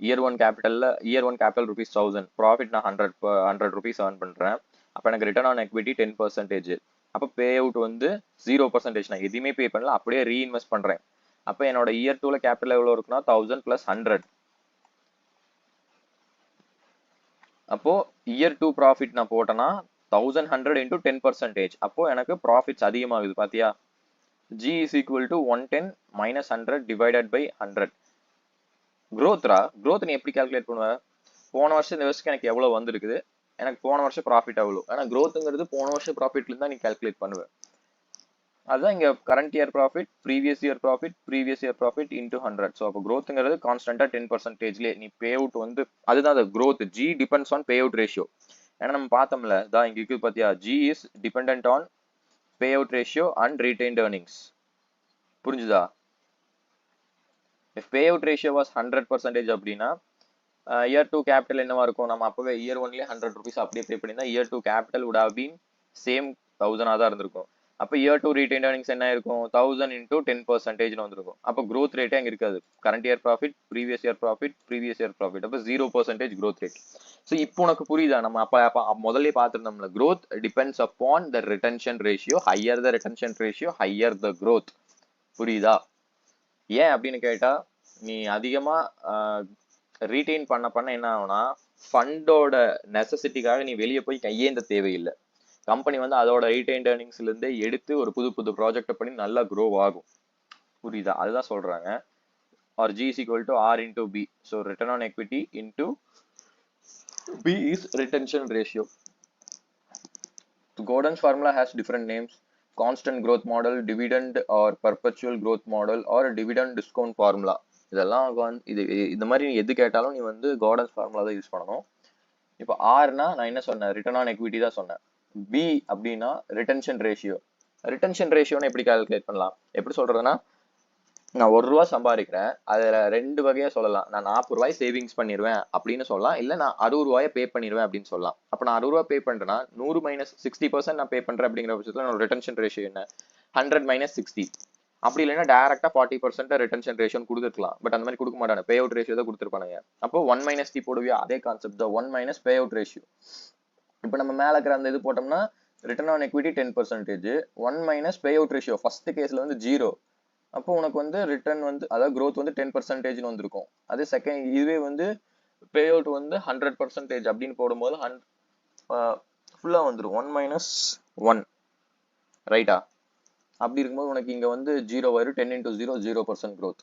இயர் 1 கேபிட்டல் ருபீஸ் 1000, ப்ராஃபிட் நான் 100 ருபீஸ் ஏர்ன் பண்றேன். அப்ப எனக்கு ரிட்டர்ன் ஆன் எக்விட்டி 10%. அப்ப பே அவுட் வந்து 0%. நான் எதுவுமே பே பண்ணல, அப்படியே ரீஇன்வெஸ்ட் பண்றேன். அப்ப என்னோட இயர் 2ல கேபிட்டல் எவ்வளவு இருக்குன்னா 1000 + 100. அப்போ இயர் 2 ப்ராஃபிட் நான் போட்டேன்னா 1100 × 10%. அப்போ எனக்கு ப்ராஃபிட்ஸ் அதிகமாகுது பாத்தியா. G is equal to 110 - 100 divided by 100. growth நீ எப்படி கால்குலேட் பண்ணுவ? போன வருஷம் இந்த வருஷத்துக்கு எனக்கு எவ்வளவு வந்திருக்குது, எனக்கு போன வருஷம் ப்ராஃபிட் எவ்வளவு. ஆனா growthங்கிறது போன வருஷம் ப்ராஃபிட்ல இருந்தா நீ கால்குலேட் பண்ணுவ. அதுதான் இங்க current year profit, previous year profit into 100. So அப்போ growthங்கிறது கான்ஸ்டன்டா 10%லேயே நீ பே அவுட் வந்து அதுதான் அந்த growth. G depends on payout ratio. ஏன்னா நம்ம பார்த்தோம்ல, தான் இங்க இருக்கு பாத்தியா, G is dependent on payout ratio and retained earnings. புரிஞ்சுதா? if payout ratio was 100% அப்படின்னா இயர் 2 கேபிட்டல் என்னவா இருக்கும்? நம்ம அப்பவே இயர் 1லயே 100 ருபீஸ் அப்படியே பே பண்ணியிருந்தா year 2 capital would have been same 1000 தான் இருந்திருக்கும். அப்ப இயர் 2 retained earnings என்ன இருக்கும்? 1000 × 10% வந்திருக்கும். அப்ப growth rate அங்க இருக்காது. Current year profit, previous year profit, அப்ப 0% growth rate. ஸோ இப்போ உனக்கு புரியுதா? நம்ம அப்ப முதல்ல பார்த்திருந்தோம்ல, growth depends upon the retention ratio. Higher the retention ratio, higher the growth. புரியுதா? ஏன் அப்படின்னு கேட்டா, நீ அதிகமா ரீடைன் பண்ண என்ன ஆகும்னா ஃபண்டோட நெசசிட்டிக்காக நீ வெளியே போய் கையேந்த தேவையில்லை. கம்பெனி வந்து அதோட ரீடைன்ட் ஏர்னிங்ஸ்ல இருந்தே எடுத்து ஒரு புது ப்ராஜெக்ட் பண்ணி நல்லா க்ரோ ஆகும். புரியுதா? அதுதான் சொல்றாங்க. Or G is equal to R into B. So return on equity into B is retention ratio. Gordon's formula has different names: constant growth model, dividend or perpetual growth model, or dividend discount formula. இதெல்லாம் இது இந்த மாதிரி எது கேட்டாலும் நீ வந்து gardens formula தான் use பண்ணணும். இப்போ ஆர்னா நான் என்ன சொன்னேன், ரிட்டர்ன் ஆன் எக்விட்டி தான் சொன்னேன். பி அப்படின்னா ரிட்டன்ஷன் ரேஷியோ. ரிட்டன்ஷன் ரேஷியோன்னு எப்படி கால்குலேட் பண்ணலாம், எப்படி சொல்றதுன்னா, நான் ₹1 சம்பாதிக்கிறேன், அதுல 2 வகையா சொல்லலாம். நான் ₹40 சேவிங்ஸ் பண்ணிடுவேன் அப்படின்னு சொல்லலாம், இல்ல நான் ₹60 பே பண்ணிடுவேன் அப்படின்னு சொல்லலாம். அப்ப நான் ₹60 பே பண்றேன்னா 100 மைனஸ் 60% நான் பே பண்றேன் அப்படிங்கிற பட்சத்துல என்னோட ரிட்டன்ஷன் ரேஷியோ என்ன, 100 மைனஸ் 60. அப்படி இல்லைன்னா டேரக்டா 40% ரிட்டன்ஷன் ரேஷியோன்னு கொடுத்துருக்கலாம். பட் அந்த மாதிரி கொடுக்க மாட்டாங்க, பே அவுட் ரேஷியோ தான் கொடுத்துருப்பானுங்க. அப்போ 1 மைனஸ் டி போடுவியா, அதே கான்செப்ட் தான், 1 மைனஸ் பே அவுட் ரேஷியோ. இப்போ நம்ம மேல இருக்கிற அந்த இது போட்டோம்னா return on equity 10%, 1 minus pay out ratio first கேஸ்ல வந்து 0. அப்போ உனக்கு வந்து ரிட்டர்ன் வந்து அதாவது growth வந்து 10% வந்திருக்கும். அதே செகண்ட் இதுவே வந்து பே அவுட் வந்து 100% அப்படின்னு போடும்போது ஃபுல்லா வந்துடும், 1 மைனஸ் 1, ரைட்டா? அப்படி இருக்கும்போது உனக்கு இங்க வந்து 0 வரும், 10 into 0 0% growth.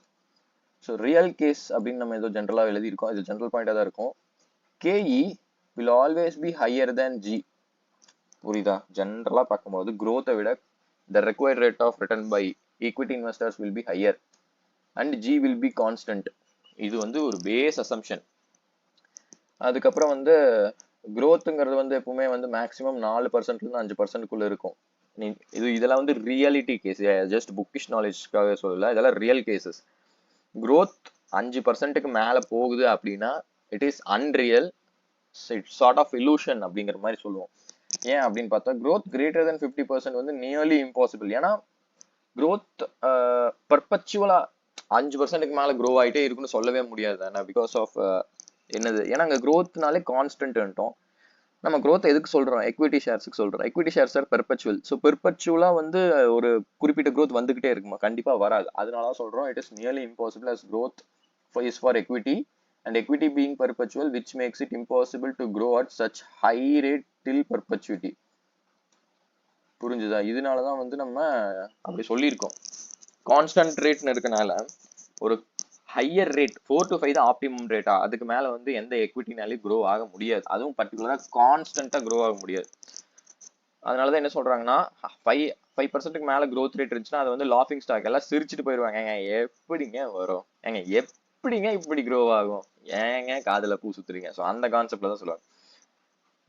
So real case அப்படின்னு நம்ம ஏதோ ஜென்ரலா எழுதியிருக்கோம், இது ஜென்ரல் பாயிண்டா தான் இருக்கும். KE will always be higher than G. புரியுதா? ஜென்ரலா பார்க்கும்போது growth விட the required rate of return by equity investors will be higher and G will be constant. இது வந்து ஒரு பேஸ் அசம்ஷன். அதுக்கப்புறம் வந்து growthங்கிறது வந்து எப்பவுமே வந்து மேக்ஸிமம் 4%ல 5%க்குள்ள இருக்கும். இதெல்லாம் வந்து ரியாலிட்டி கேஸ், ஜஸ்ட் புக்கிஷ் நாலேஜ்க்காக சொல்லல, இதெல்லாம் ரியல் கேசஸ். growth 5%க்கு மேல போகுது அப்படின்னா it is unreal, sort of illusion அப்படிங்கிற மாதிரி சொல்லுவோம். ஏன் அப்படின்னு பார்த்தா growth greater than 50% வந்து நியர்லி இம்பாசிபிள். ஏன்னா growth பர்பச்சுவலா 5%க்கு மேல க்ரோ ஆகிட்டே இருக்குன்னு சொல்லவே முடியாது தானே, பிகாஸ் ஆஃப் என்னது, ஏன்னா அங்கே growthனாலே கான்ஸ்டன்ட்ட்டோம். நம்ம growth எதுக்கு சொல்றோம், எக்விட்டி ஷேர்ஸுக்கு சொல்றோம். Equity shares are perpetual. So பெர்பச்சுவலா வந்து ஒரு குறிப்பிட்ட growth வந்துகிட்டே இருக்குமா, கண்டிப்பா வராது. அதனால சொல்றோம் it is nearly impossible as growth is for equity and equity being perpetual, which makes it impossible to grow at such high rate till perpetuity. புரிஞ்சுதா? இதனாலதான் வந்து நம்ம அப்படி சொல்லியிருக்கோம். கான்ஸ்டன்ட் ரேட்னு இருக்கனால ஒரு ஹையர் ரேட் 4 to 5 தான் ஆப்டிமம் ரேட்டா, அதுக்கு மேல வந்து எந்த எக்விட்டினாலையும் க்ரோ ஆக முடியாது, அதுவும் பர்டிகுலரா கான்ஸ்டன்டா க்ரோ ஆக முடியாது. அதனாலதான் என்ன சொல்றாங்கன்னா 5% மேல growth ரேட் இருந்துச்சுன்னா அது வந்து லாஃபிங் ஸ்டாக், எல்லாம் சிரிச்சுட்டு போயிருவாங்க. ஏங்க எப்படிங்க வரும், ஏங்க எப்படிங்க இப்படி க்ரோ ஆகும், ஏங்க காதுல பூ சுத்துறீங்க. ஸோ அந்த கான்செப்ட்ல தான் சொல்லுவாங்க.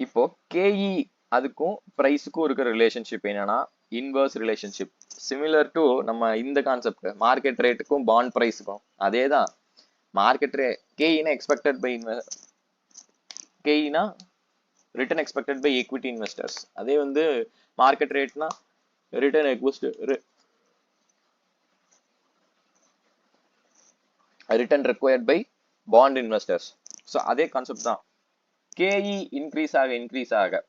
இப்போ KE அதுக்கும் பிரைஸுக்கும் இருக்கிற ரிலேஷன்ஷிப் என்னன்னா இன்வர்ஸ் ரிலேஷன்ஷிப், சிமிலர் டு நம்ம இந்த கான்செப்ட் மார்க்கெட் ரேட்டுக்கும் பாண்ட் பிரைஸுக்கும் அதே தான். மார்க்கெட் ரேட் KEனா எக்ஸ்பெக்டட் பை KEனா return expected by equity investors, அதே வந்து மார்க்கெட் ரேட்னா return return required by bond investors. So அதே கான்செப்ட் தான். KE இன்க்ரீஸ் ஆக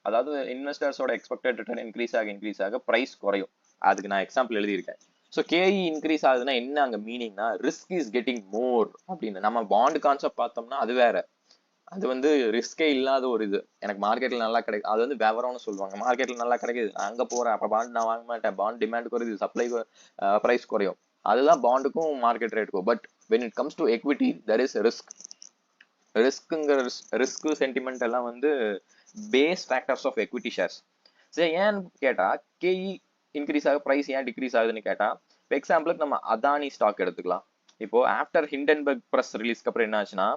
அதாவது இன்வெஸ்டர்ஸோட எக்ஸ்பெக்டட் ரிட்டர்ன் இன்க்ரீஸ் ஆக பிரைஸ் குறையும். அதுக்கு நான் எக்ஸாம்பிள் எழுதியிருக்கேன். ஸோ KE இன்க்ரீஸ் ஆகுதுன்னா என்ன அங்க மீனிங்னா ரிஸ்க் இஸ் கெட்டிங் மோர் அப்படின்னு. நம்ம பாண்ட் கான்செப்ட் பார்த்தோம்னா அது வேற, அது வந்து ரிஸ்கே இல்லாத ஒரு இது. எனக்கு மார்க்கெட்ல நல்லா கிடைக்கும், அது வந்து விவரம்னு சொல்லுவாங்க. மார்க்கெட்ல நல்லா கிடைக்குது, அங்க போறேன், அப்ப பாண்ட் நான் வாங்க மாட்டேன், பாண்ட் டிமாண்ட் குறையுது, சப்ளை பிரைஸ் குறையும். அதுதான் பாண்டுக்கும் மார்க்கெட் ரேட்டுக்கும். But when it comes to equity there is risk. Risk sentiment எல்லாம் வந்து base factors of equity shares. சரி, ஏன்னு கேட்டா KE இன்க்ரீஸ் ஆக பிரைஸ் ஏன் டிக்ரீஸ் ஆகுதுன்னு கேட்டா, எக்ஸாம்பிளுக்கு நம்ம அதானி ஸ்டாக் எடுத்துக்கலாம். இப்போ ஆஃப்டர் ஹிண்டன்பர்க் பிரஸ் ரிலீஸ்க்கு அப்புறம் என்ன ஆச்சுன்னா,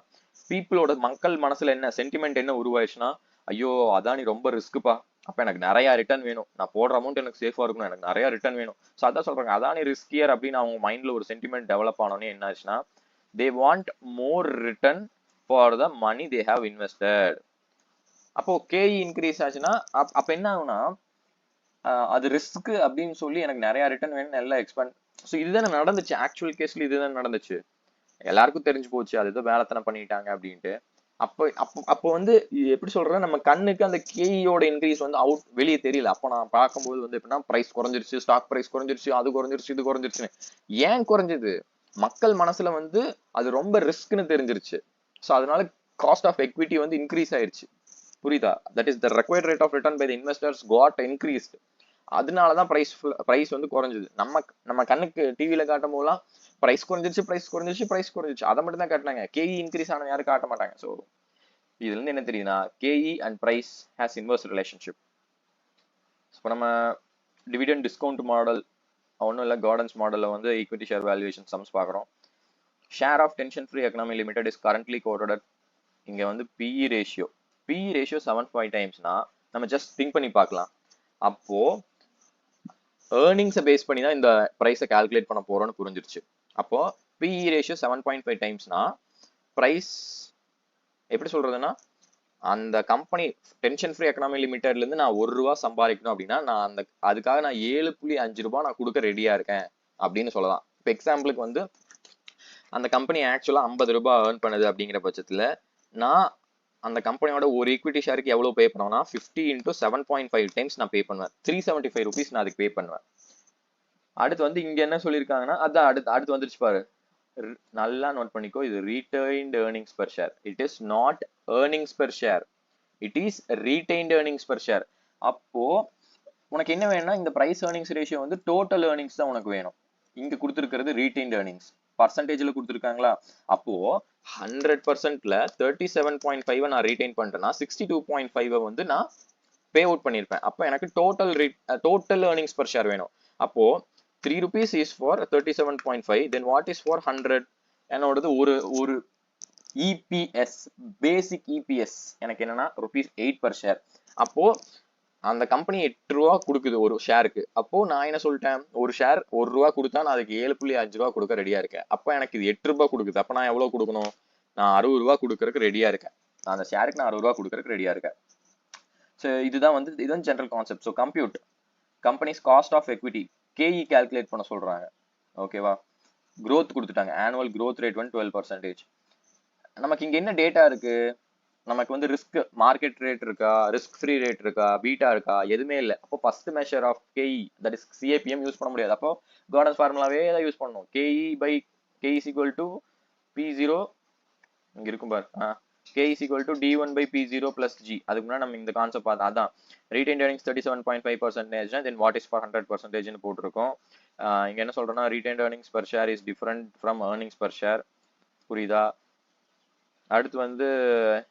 பீப்புளோட மக்கள் மனசுல என்ன சென்டிமெண்ட் என்ன உருவாயிடுச்சுன்னா, ஐயோ அதானி ரொம்ப ரிஸ்க்குப்பா, அப்ப எனக்கு நிறைய ரிட்டர்ன் வேணும், நான் போடுற அமௌண்ட் எனக்கு சேஃபா இருக்கணும், எனக்கு நிறைய ரிட்டர்ன் வேணும். ஸோ அதான் சொல்றாங்க அதானி ரிஸ்கியர் அப்படின்னு அவங்க மைண்ட்ல ஒரு சென்டிமெண்ட் டெவலப் ஆனோடனே என்ன ஆச்சுன்னா, they want more return for the money they have invested. அப்போ KE இன்க்ரீஸ் ஆச்சுன்னா அப்ப என்ன ஆகும்னா அது ரிஸ்க் அப்படின்னு சொல்லி எனக்கு நிறைய ரிட்டர்ன் வேணும்னு எல்லாம் எக்ஸ்பேண்ட். ஸோ இதுதானே நடந்துச்சு, ஆக்சுவல் கேஸ்ல இதுதான் நடந்துச்சு, எல்லாருக்கும் தெரிஞ்சு போச்சு அது ஏதோ வேலைத்தனம் பண்ணிட்டாங்க அப்படின்ட்டு. அப்போ வந்து எப்படி சொல்றேன், நம்ம கண்ணுக்கு அந்த KEயோட இன்க்ரீஸ் வந்து வெளியே தெரியல. அப்போ நான் பார்க்கும்போது வந்து எப்படின்னா பிரைஸ் குறைஞ்சிருச்சு, ஸ்டாக் பிரைஸ் குறைஞ்சிருச்சு, அது குறைஞ்சிருச்சு, இது குறைஞ்சிருச்சுன்னு. ஏன் குறைஞ்சது, மக்கள் மனசுல வந்து அது ரொம்ப ரிஸ்க்னு தெரிஞ்சிருச்சு. ஸோ அதனால காஸ்ட் ஆஃப் எக்விட்டி வந்து இன்க்ரீஸ் ஆயிருச்சு. புரியுதா? That is the required rate of return by the investors got increased. அதனாலதான் பிரைஸ் வந்து குறைஞ்சது. நம்ம கண்ணுக்கு டிவில காட்டும் போதெல்லாம் பிரைஸ் குறைஞ்சிருச்சு அதை மட்டும் தான் காட்டினாங்க. கேஇ இன்க்ரீஸ் ஆன யாரும் காட்ட மாட்டாங்க. ஸோ இதுல இருந்து என்ன தெரியுதுன்னா K E and price has inverse relationship. இப்போ நம்ம டிவிடெண்ட் டிஸ்கவுண்ட் மாடல் ஒன்றும் இல்லை, கார்டன்ஸ் மாடலில் வந்து ஈக்விட்டி ஷேர் வேல்யூவேஷன் சம்ஸ் பார்க்குறோம். Share of Tension Free Economy Limited is currently quoted. இங்கே வந்து பிஇ ரேஷியோ 7.5 டைம்ஸ்னா நம்ம ஜஸ்ட் திங்க் பண்ணி பார்க்கலாம். அப்போ ஏர்னிங்ஸை பேஸ் பண்ணி தான் இந்த ப்ரைஸை கால்குலேட் பண்ண போறோம்னு புரிஞ்சிருச்சு. அப்போ பிஇ ரேஷியோ 7.5 டைம்ஸ்னா ப்ரைஸ் எப்படி சொல்றதுன்னா, அந்த கம்பெனி டென்ஷன் ஃப்ரீ எக்கனாமி லிமிடெட்ல இருந்து நான் ₹1 சம்பாதிக்கணும் அப்படின்னா நான் அதுக்காக நான் ₹7.5 நான் கொடுக்க ரெடியா இருக்கேன் அப்படின்னு சொல்லலாம். இப்போ எக்ஸாம்பிளுக்கு வந்து அந்த கம்பெனி ஆக்சுவலா ₹50 ஏர்ன் பண்ணுது அப்படிங்கிற பட்சத்துல நான் அந்த கம்பெனியோட ஒரு ஈக்விட்டி ஷேருக்கு எவ்வளவு பே பண்ணுவேன்னா 50 × 7.5 டைம்ஸ் நான் பே பண்ணுவேன். ₹375 நான் அதுக்கு பே பண்ணுவேன். அடுத்து வந்து இங்க என்ன சொல்லியிருக்காங்கன்னா அதான் அடுத்து வந்துருச்சு பாரு, நல்லா நோட் பண்ணிக்கோ, இது retained earnings per share. It is not earnings per share, it is retained earnings per share. அப்போ உனக்கு என்ன வேணும்னா இந்த பிரைஸ் ஏர்னிங்ஸ் ரேஷியோ வந்து டோட்டல் ஏர்னிங்ஸ் தான் உனக்கு வேணும். இங்க கொடுத்துருக்கிறது ரீடைன்ட் ஏர்னிங்ஸ் பர்சன்டேஜ்ல கொடுத்துருக்காங்களா. அப்போ 100%ல 37.5 நான் ரீடைன் பண்ணிட்டேன்னா 62.5 வந்து நான் பே அவுட் பண்ணிருப்பேன். அப்போ எனக்கு டோட்டல் ஏர்னிங்ஸ் பெர் ஷேர் வேணும். அப்போ ₹3 is for 37.5, then what is for 100? என்னோடது ஒரு இபிஎஸ், பேசிக் இபிஎஸ் எனக்கு என்னன்னா ₹8 per share. அப்போ அந்த கம்பெனி ₹8 கொடுக்குது ஒரு ஷேருக்கு. அப்போ நான் என்ன சொல்லிட்டேன், ஒரு ஷேர் ₹1 கொடுத்தா நான் அதுக்கு ₹7.5 கொடுக்க ரெடியா இருக்கேன். அப்போ எனக்கு இது ₹8 கொடுக்குது. அப்போ நான் எவ்வளவு கொடுக்கணும், நான் ₹60 கொடுக்கறதுக்கு ரெடியா இருக்கேன். நான் அந்த ஷேருக்கு நான் ₹60 கொடுக்கறதுக்கு ரெடியா இருக்கேன். ஸோ இதுதான் general concept. So compute companies cost of equity K E calculate பண்ண சொல்றாங்க. ஓகேவா, growth கொடுத்துட்டாங்க. ஆனுவல் growth rate வந்து 12%. நமக்கு இங்க என்ன டேட்டா இருக்கு, நமக்கு வந்து ரிஸ்க் மார்க்கெட் ரேட் இருக்கா, ரிஸ்க் ஃப்ரீ ரேட் இருக்கா, பீட்டா இருக்கா, எதுவுமே இல்லை. அப்போ first measure of K E that is CAPM use பண்ண முடியாது. அப்போ கார்டன்ஸ் ஃபார்முலாவே தான் யூஸ் பண்ணணும். கேஇ is equal to P0, இங்க இருக்கும் பாரு, K is equal to D1 by P0 plus G. அதுக்கு முன்னாடி நம்ம இந்த கான்செப்ட் பார்த்தா அதான் retained earnings 37.5%, then what is for 100% போட்டிருக்கோம். இங்க என்ன சொல்றோம்னா retained earnings per share is different from earnings per share. புரியுதா? அடுத்து வந்து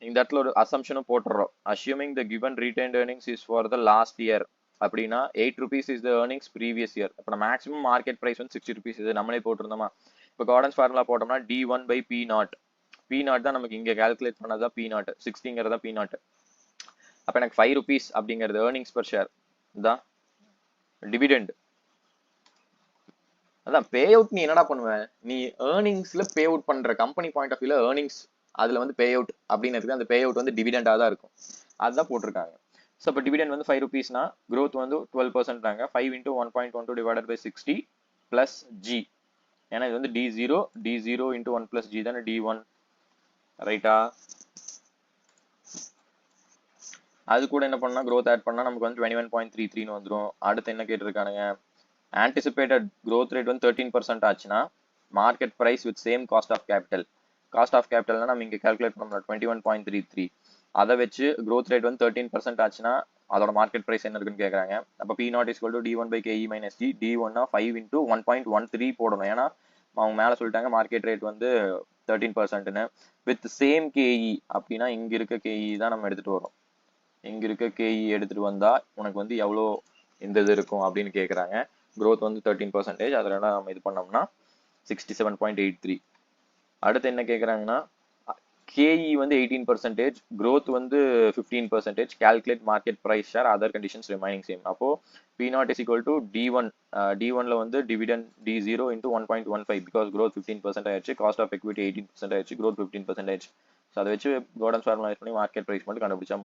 இந்த இடத்துல ஒரு அசம்ஷனும் போட்டுறோம். assuming the given retained earnings is for the last year அப்படின்னா ₹8 is the earnings previous year. இப்போ மேக்ஸிமம் மார்க்கெட் பிரைஸ் வந்து ₹60 இது நம்மளே போட்டிருந்தோமா. இப்போ கார்டன்ஸ் ஃபார்முலா போட்டோம்னா D1 by P0. P0 தான் நமக்கு இங்க கால்குலேட் பண்ணதா P0, 60ங்கிறதா P0. அப்ப எனக்கு ₹5 அப்படிங்கிறது ஏர்னிங்ஸ் பெர் ஷேர் தான். டிவிடெண்ட் அதான் பே அவுட். நீ என்னடா பண்ணுவ, நீ ஏர்னிங்ஸ்ல பே அவுட் பண்ற கம்பெனி பாயிண்ட் ஆஃப் வியூல ஏர்னிங்ஸ் அதுல வந்து பே அவுட் அப்படின்னு அந்த பே அவுட் வந்து டிவிடெண்டா தான் இருக்கும். அதுதான் போட்டிருக்காங்க. ஸோ இப்போ டிவிடெண்ட் வந்து ₹5னா growth வந்து 12%. 5 × 1.12 divided by 60 plus G. ஏன்னா இது வந்து D0 × 1 plus G தானே D1, ரைட்டா? அது கூட என்ன பண்ணா growth ஆட் பண்ணா நமக்கு வந்து 21.33 வந்துடும். அடுத்து என்ன கேட்டிருக்கானுங்க, ஆன்டிசிபேட்டட் growth rate வந்து 13% ஆச்சுன்னா market price with same cost of கேபிட்டல்னா நம்ம இங்க கால்குலேட் பண்ணோம் 21.33. அதை வச்சு growth rate வந்து 13% ஆச்சுன்னா அதோட மார்க்கெட் பிரைஸ் என்ன இருக்குன்னு கேட்கறாங்க. அப்போ P0 is equal to D1 by KE minus G. D1 5 × 1.13 போடணும். ஏன்னா அவங்க மேல சொல்லிட்டாங்க மார்க்கெட் ரேட் வந்து 13%. வித் சேம் கேஇ அப்படின்னா இங்க இருக்க கேஇ தான் நம்ம எடுத்துட்டு வரோம். இங்க இருக்க கேஇ எடுத்துட்டு வந்தா உனக்கு வந்து எவ்வளோ இந்த இது இருக்கும் அப்படின்னு கேட்கறாங்க. growth வந்து 13%, அதனால நம்ம இது பண்ணோம்னா 67.83. அடுத்து என்ன கேட்கறாங்கன்னா கேஇ வந்து 18%, growth வந்து 15%, calculate market price share, other conditions remaining same. அப்போ P0 is equal to D1. D1ல வந்து dividend D0 × 1.15 because growth 15% ஆயிடுச்சு, cost of equity 18% ஆயிடுச்சு, growth 15% ஆயிடுச்சு. ஸோ அதை வச்சு கார்டன்ஸ் ஃபார்முலா யூஸ் பண்ணி மார்க்கெட் ப்ரைஸ் மட்டும் கண்டுபிடிச்சா